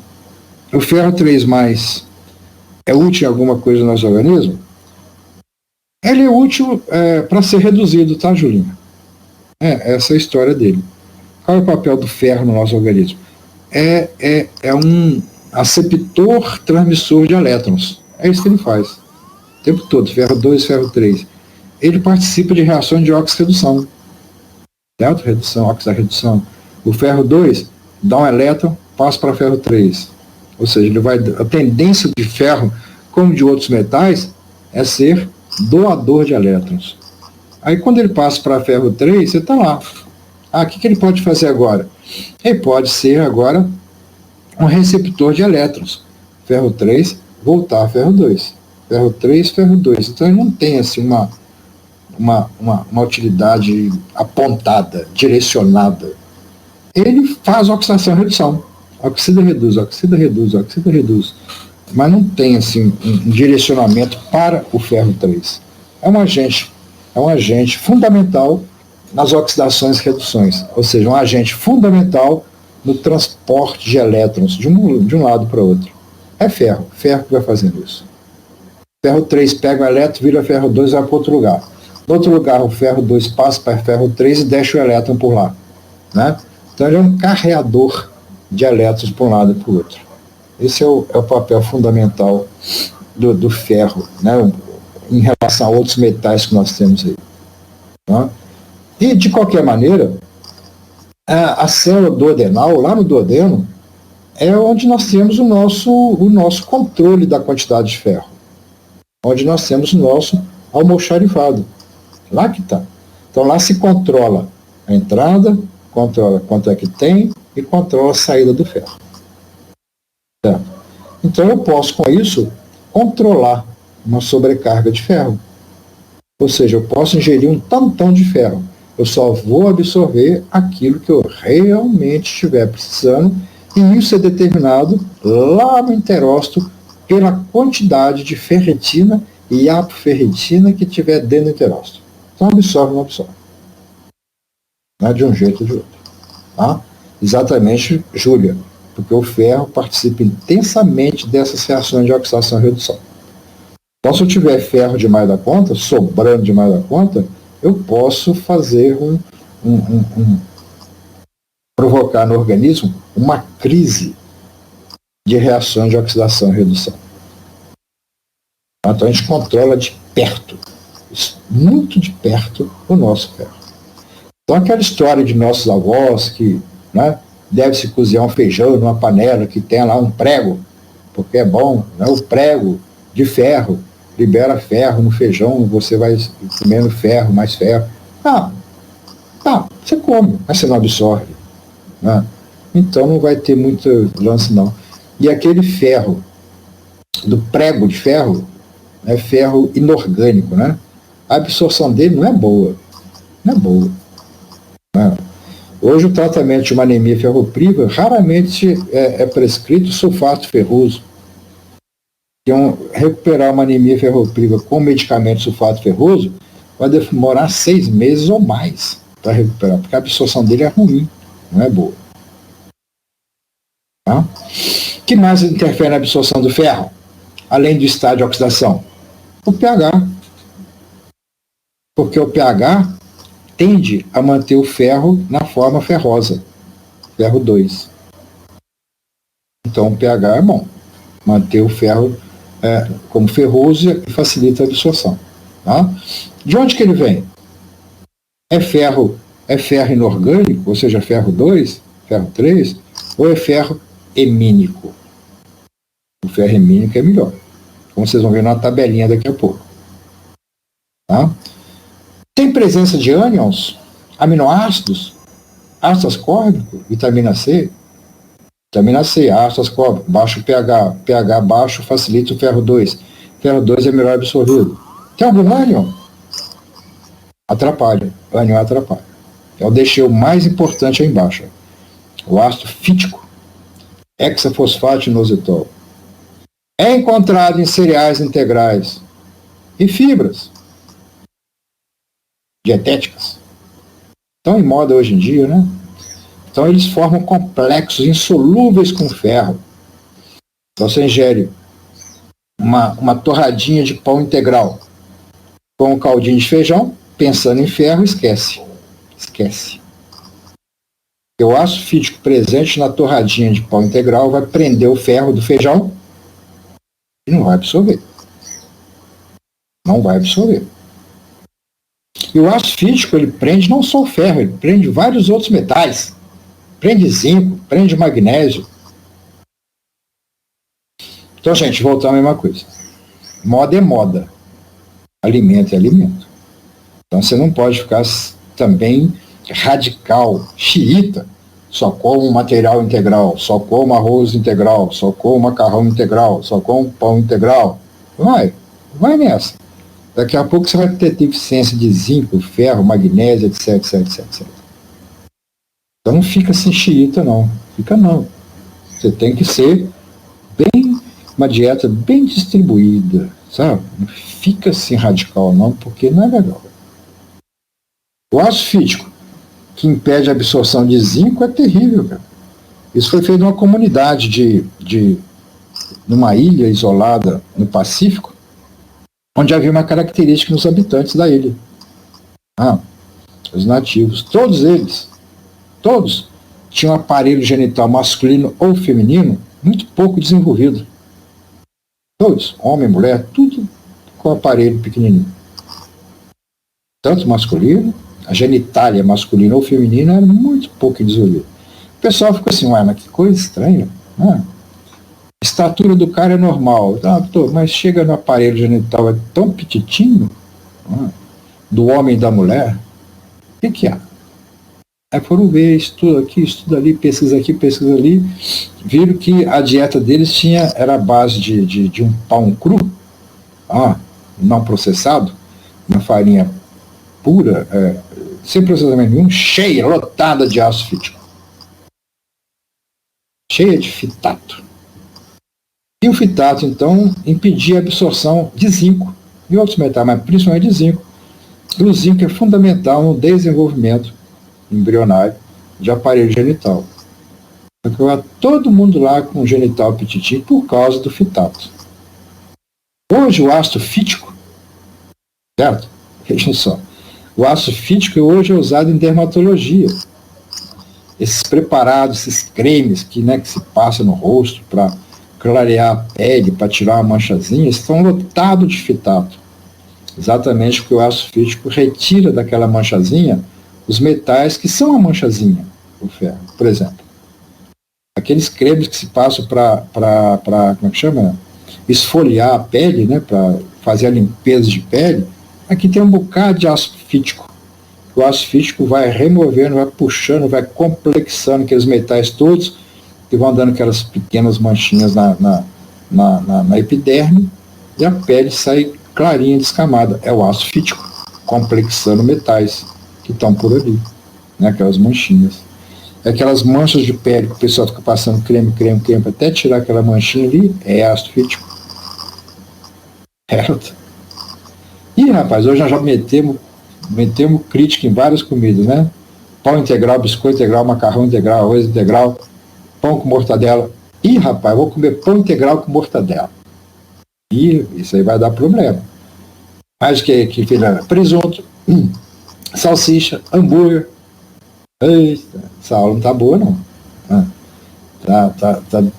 o ferro 3+, é útil em alguma coisa no nosso organismo? Ele é útil para ser reduzido, tá, Julinha? Essa é a história dele. Qual é o papel do ferro no nosso organismo? É um aceptor transmissor de elétrons. É isso que ele faz. O tempo todo, ferro 2, ferro 3. Ele participa de reações de óxido-redução. Certo? Redução, óxido-redução. O ferro 2 dá um elétron, passa para ferro 3. Ou seja, a tendência de ferro, como de outros metais, é ser doador de elétrons. Aí quando ele passa para ferro 3, você está lá. O que ele pode fazer agora? Ele pode ser agora um receptor de elétrons. Ferro 3, voltar a ferro 2. Ferro 3, ferro 2. Então ele não tem assim uma utilidade apontada, direcionada. Ele faz oxidação e redução. Oxida, reduz, oxida, reduz, oxida, reduz. Mas não tem assim um direcionamento para o ferro 3. É um agente fundamental nas oxidações e reduções. Ou seja, um agente fundamental no transporte de elétrons de um lado para o outro. É ferro que vai fazendo isso. Ferro 3 pega o elétron, vira ferro 2 e vai para outro lugar. No outro lugar, o ferro 2 passa para ferro 3 e deixa o elétron por lá. Né? Então, ele é um carreador de elétrons para um lado e para o outro. Esse é o papel fundamental do ferro, né, em relação a outros metais que nós temos aí. Tá? E, de qualquer maneira, a célula duodenal, lá no duodeno, é onde nós temos o nosso controle da quantidade de ferro, onde nós temos o nosso almoxarifado. Lá que está. Então, lá se controla a entrada, controla quanto é que tem e controla a saída do ferro. Certo? Então, eu posso, com isso, controlar uma sobrecarga de ferro. Ou seja, eu posso ingerir um tantão de ferro. Eu só vou absorver aquilo que eu realmente estiver precisando, e isso é determinado lá no enterócito pela quantidade de ferritina e apoferritina que tiver dentro do enterócito. Então, absorve ou não absorve. Não é de um jeito ou de outro. Tá? Exatamente, Júlia, porque o ferro participa intensamente dessas reações de oxidação e redução. Então, se eu tiver ferro demais da conta, sobrando demais da conta, eu posso fazer provocar no organismo uma crise de reações de oxidação e redução. Então, a gente controla de perto, muito de perto, o nosso ferro. Então, aquela história de nossos avós que, né, deve-se cozinhar um feijão numa panela que tem lá um prego, porque é bom, né, o prego de ferro libera ferro no feijão, você vai comendo ferro, mais ferro. Tá, você come, mas você não absorve. Né? Então não vai ter muito lance, não. E aquele ferro, do prego de ferro, é ferro inorgânico, né? A absorção dele não é boa. Não é boa. Né? Hoje o tratamento de uma anemia ferropriva raramente é prescrito sulfato ferroso. Então, recuperar uma anemia ferropriva com medicamento sulfato ferroso vai demorar 6 meses ou mais para recuperar, porque a absorção dele é ruim, não é boa. Tá? O que mais interfere na absorção do ferro, além do estado de oxidação? O pH. Porque o pH tende a manter o ferro na forma ferrosa, ferro 2. Então, o pH é bom, manter o ferro como ferroso e facilita a absorção. Tá? De onde que ele vem? É ferro inorgânico, ou seja, ferro 2, ferro 3, ou é ferro hemínico? O ferro hemínico é melhor, como vocês vão ver na tabelinha daqui a pouco. Tá? Tem presença de ânions, aminoácidos, ácido ascórbico, vitamina C. Vitamina C, ácido ascórbico, baixo pH. pH baixo facilita o ferro 2. Ferro 2 é melhor absorvido. Tem algum ânion? Atrapalha. Ânion atrapalha. Eu deixei o mais importante aí embaixo. O ácido fítico, hexafosfato inositol. É encontrado em cereais integrais e fibras dietéticas. Estão em moda hoje em dia, né? Então, eles formam complexos insolúveis com ferro. Então, você ingere uma torradinha de pão integral com um caldinho de feijão, pensando em ferro, esquece. Esquece. O ácido fítico presente na torradinha de pão integral vai prender o ferro do feijão e não vai absorver. Não vai absorver. E o ácido fítico, ele prende não só o ferro, ele prende vários outros metais. Prende zinco, prende magnésio. Então, gente, voltando à mesma coisa. Moda é moda. Alimento é alimento. Então, você não pode ficar também radical, xiita. Só como material integral, só como arroz integral, só como macarrão integral, só como pão integral. Vai nessa. Daqui a pouco você vai ter deficiência de zinco, ferro, magnésio, etc, etc, etc, etc. Então não fica assim xiita, não. Fica não. Você tem que ser uma dieta bem distribuída, sabe? Não fica assim radical, não, porque não é legal. O ácido fítico, que impede a absorção de zinco, é terrível, cara. Isso foi feito numa comunidade numa ilha isolada no Pacífico, onde havia uma característica nos habitantes da ilha. Os nativos, todos tinham aparelho genital masculino ou feminino muito pouco desenvolvido. Todos, homem, mulher, tudo com aparelho pequenininho. Tanto masculino, a genitália masculina ou feminina era muito pouco desenvolvida. O pessoal ficou assim, ué, mas que coisa estranha. A estatura do cara é normal, mas chega no aparelho genital, é tão petitinho, do homem e da mulher, o que há? Aí foram ver, estuda aqui, estuda ali, pesquisa aqui, pesquisa ali, viram que a dieta deles era a base de um pão cru, não processado, uma farinha pura, sem processamento nenhum, cheia, lotada de ácido fítico. Cheia de fitato. E o fitato, então, impedia a absorção de zinco e outros metais, mas principalmente de zinco. E o zinco é fundamental no desenvolvimento embrionário de aparelho genital. Então, todo mundo lá com genital petitinho por causa do fitato. Hoje o ácido fítico, certo? Vejam só. O ácido fítico hoje é usado em dermatologia. Esses preparados, esses cremes que se passa no rosto para clarear a pele, para tirar uma manchazinha, estão lotados de fitato. Exatamente porque o ácido fítico retira daquela manchazinha os metais que são a manchazinha do ferro. Por exemplo, aqueles cremes que se passam para como é que chama? Esfoliar a pele, para fazer a limpeza de pele, aqui tem um bocado de ácido fítico. O ácido fítico vai removendo, vai puxando, vai complexando aqueles metais todos, que vão dando aquelas pequenas manchinhas na epiderme, e a pele sai clarinha, descamada. É o ácido fítico, complexando metais que estão por ali, aquelas manchinhas. Aquelas manchas de pele que o pessoal fica passando creme, até tirar aquela manchinha ali, é ácido fítico. Certo? E, rapaz, hoje nós já metemos crítica em várias comidas, né? Pão integral, biscoito integral, macarrão integral, arroz integral, pão com mortadela. Ih, rapaz, vou comer pão integral com mortadela. E isso aí vai dar problema. Mais que presunto, salsicha, hambúrguer. Eita, essa aula não tá boa, não.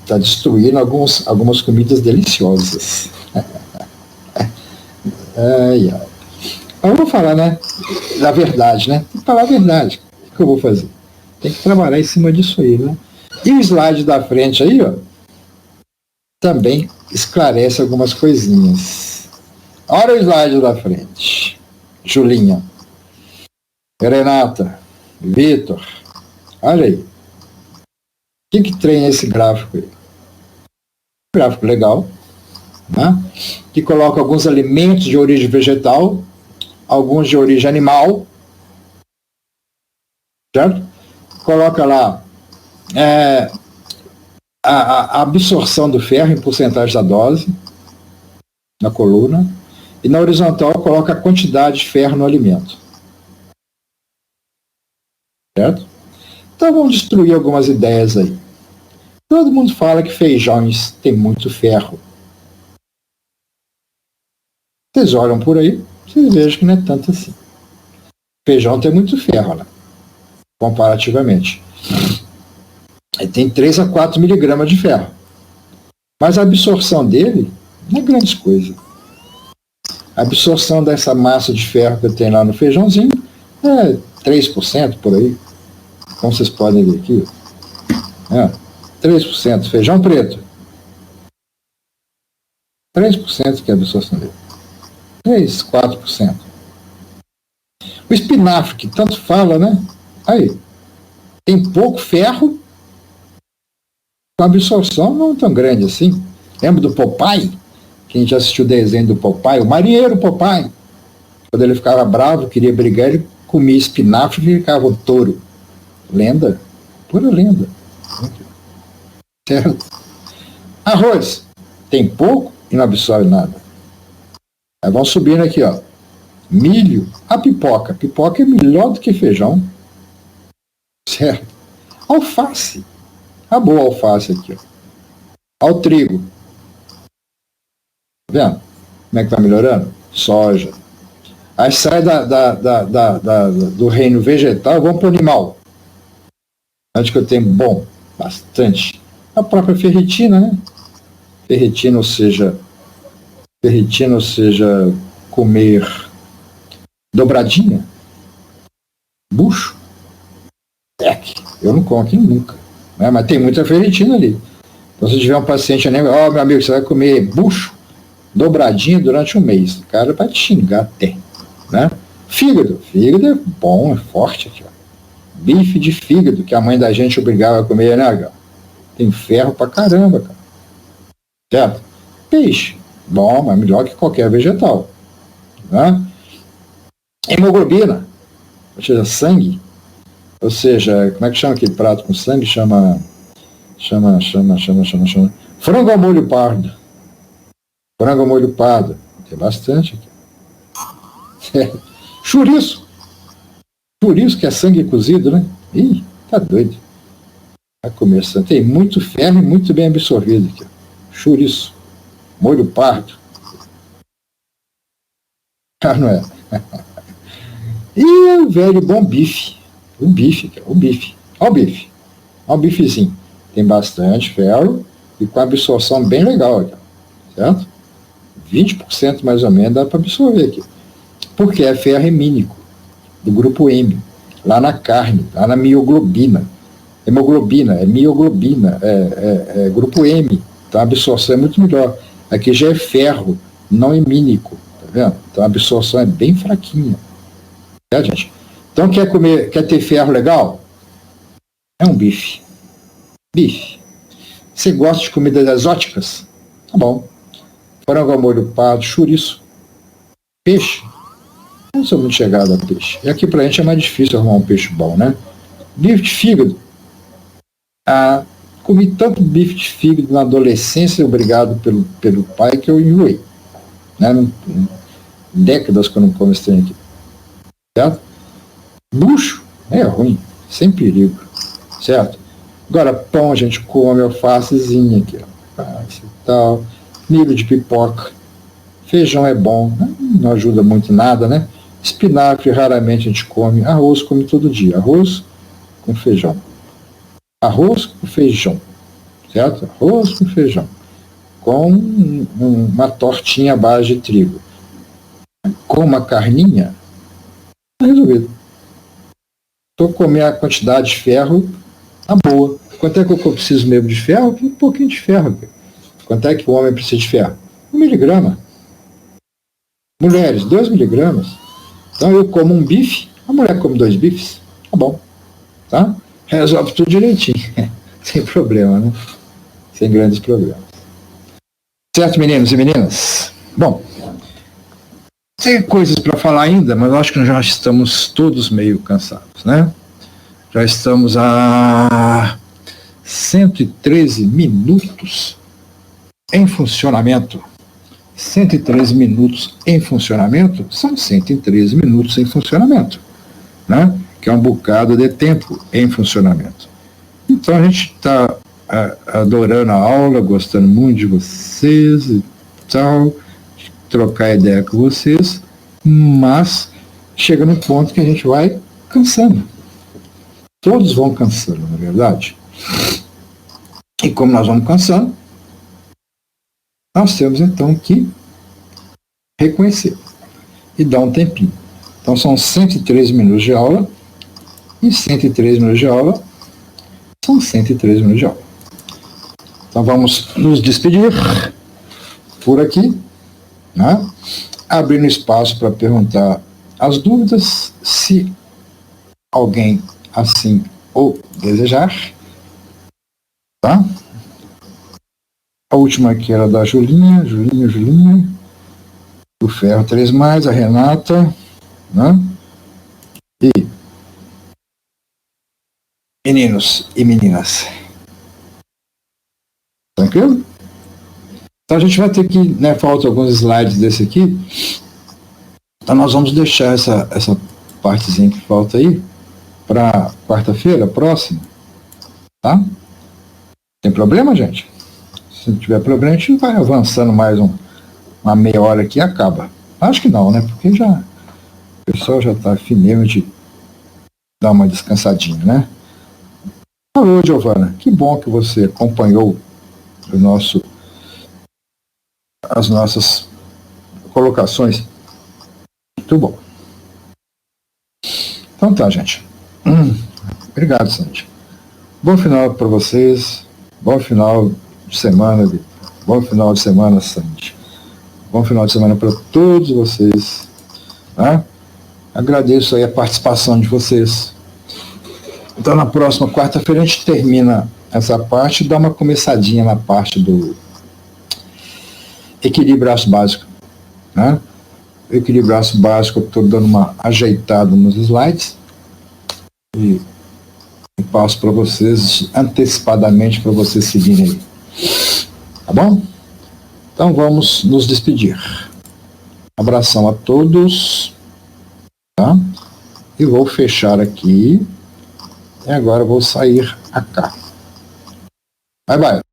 Tá destruindo algumas comidas deliciosas. Ai. Eu vou falar, da verdade, Tem que falar a verdade. O que eu vou fazer? Tem que trabalhar em cima disso aí, E o slide da frente aí, também esclarece algumas coisinhas. Olha o slide da frente. Julinha, Renata, Vitor, olha aí. O que treina esse gráfico aí? Gráfico legal, que coloca alguns alimentos de origem vegetal, alguns de origem animal, certo? Coloca lá a absorção do ferro em porcentagem da dose, na coluna, e na horizontal coloca a quantidade de ferro no alimento. Certo? Então vamos destruir algumas ideias aí. Todo mundo fala que feijões têm muito ferro. Vocês olham por aí, vocês vejam que não é tanto assim. Feijão tem muito ferro, comparativamente. Tem 3 a 4 miligramas de ferro. Mas a absorção dele não é grande coisa. A absorção dessa massa de ferro que eu tenho lá no feijãozinho é 3% por aí. Como vocês podem ver aqui. 3%. Feijão preto. 3% que é a absorção dele. 3, 4%. O espinafre, que tanto fala, Aí. Tem pouco ferro, com absorção não tão grande assim. Lembra do Popeye? Quem já assistiu o desenho do Popeye? O marinheiro Popeye. Quando ele ficava bravo, queria brigar, ele comia espinafre e ficava um touro. Lenda? Pura lenda. Certo? Arroz. Tem pouco e não absorve nada. Aí vão subindo aqui, Milho. A pipoca. Pipoca é melhor do que feijão. Certo? Alface. A boa alface aqui, Ao trigo. Tá vendo? Como é que tá melhorando? Soja. Aí sai do reino vegetal, vamos para o animal. Onde que eu tenho? Bom, bastante. A própria ferritina, né? Ferritina, ou seja, comer dobradinha, bucho, eu não como aqui nunca, né? Mas tem muita ferritina ali. Então, se tiver um paciente, meu amigo, você vai comer bucho, dobradinha durante um mês. O cara vai te xingar até, né? Fígado é bom, é forte aqui, ó. Bife de fígado, que a mãe da gente obrigava a comer, né, cara? Tem ferro pra caramba, cara. Certo? Peixe, bom, mas melhor que qualquer vegetal, né? Hemoglobina, ou seja, sangue, ou seja, como é que chama aquele prato com sangue? Chama frango ao molho pardo. Frango ao molho pardo, tem bastante aqui. Chouriço, que é sangue cozido, né? Ih, tá doido. Vai comer sangue. Tem muito ferro e muito bem absorvido aqui. Chouriço, molho pardo. Ah, não é? E o velho bom bife. O bife. Olha o bifezinho. Tem bastante ferro e com absorção bem legal aqui, certo? 20% mais ou menos dá para absorver aqui. Porque é ferro hemínico, do grupo M, lá na carne, lá na mioglobina. Hemoglobina, é mioglobina, é grupo M, então a absorção é muito melhor. Aqui já é ferro, não hemínico, tá vendo? Então a absorção é bem fraquinha. Tá, gente? Então quer ter ferro legal? É um bife. Você gosta de comidas exóticas? Tá bom. Frango ao molho pardo, chouriço. Peixe? Não sou muito chegado a peixe. E aqui pra gente é mais difícil arrumar um peixe bom, né? Bife de fígado. Comi tanto bife de fígado na adolescência, obrigado pelo pai, que eu enjoei. Né? Décadas que eu não como esse trem aqui. Certo? Bucho é ruim, sem perigo. Certo? Agora, pão a gente come, alfacezinha aqui, ó. Alface e tal. Milho de pipoca. Feijão é bom, né? Não ajuda muito em nada, né? Espinafre raramente a gente come. Arroz come todo dia. Arroz com feijão. Arroz com feijão. Certo? Arroz com feijão. Com uma tortinha à base de trigo. Com uma carninha, tá resolvido. Estou comendo a quantidade de ferro, tá boa. Quanto é que eu preciso mesmo de ferro? Um pouquinho de ferro. Quanto é que o homem precisa de ferro? 1 miligrama. Mulheres, 2 miligramas. Então eu como um bife, a mulher come 2 bifes. Tá bom. Tá? Resolve tudo direitinho. Sem problema, né? Sem grandes problemas. Certo, meninos e meninas? Bom, tem coisas para falar ainda, mas eu acho que nós já estamos todos meio cansados, né? Já estamos a 113 minutos em funcionamento. 113 minutos em funcionamento são 113 minutos em funcionamento, né? Que é um bocado de tempo em funcionamento. Então a gente está adorando a aula, gostando muito de vocês e tal, trocar ideia com vocês, mas chega num ponto que a gente vai cansando. Todos vão cansando, não é verdade? E como nós vamos cansando, nós temos então que reconhecer e dar um tempinho. Então são 113 minutos de aula, e 113 minutos de aula são 113 minutos de aula. Então vamos nos despedir por aqui, né? Abrindo espaço para perguntar as dúvidas, se alguém assim o desejar. Tá? A última aqui era da Julinha, do Ferro 3+, a Renata, né? E meninos e meninas. Tranquilo? Então a gente vai ter que, né, falta alguns slides desse aqui, então nós vamos deixar essa partezinha que falta aí para quarta-feira próxima, tá? Tem problema, gente? Se não tiver problema, a gente vai avançando mais uma meia hora aqui e acaba. Acho que não, né? Porque já o pessoal já está afim mesmo de dar uma descansadinha, né? Alô, Giovana, que bom que você acompanhou as nossas colocações. Muito bom. Então tá, gente. Obrigado, Sandy. Bom final para vocês. Bom final de semana, Vitor. Bom final de semana, Sandy. Bom final de semana para todos vocês. Tá? Agradeço aí a participação de vocês. Então, na próxima quarta-feira, a gente termina essa parte e dá uma começadinha na parte do equilíbrio básico. Né? O equilíbrio básico, eu estou dando uma ajeitada nos slides e passo para vocês antecipadamente para vocês seguirem aí. Tá bom? Então vamos nos despedir. Abração a todos. Tá? E vou fechar aqui. E agora vou sair a cá. Bye, bye.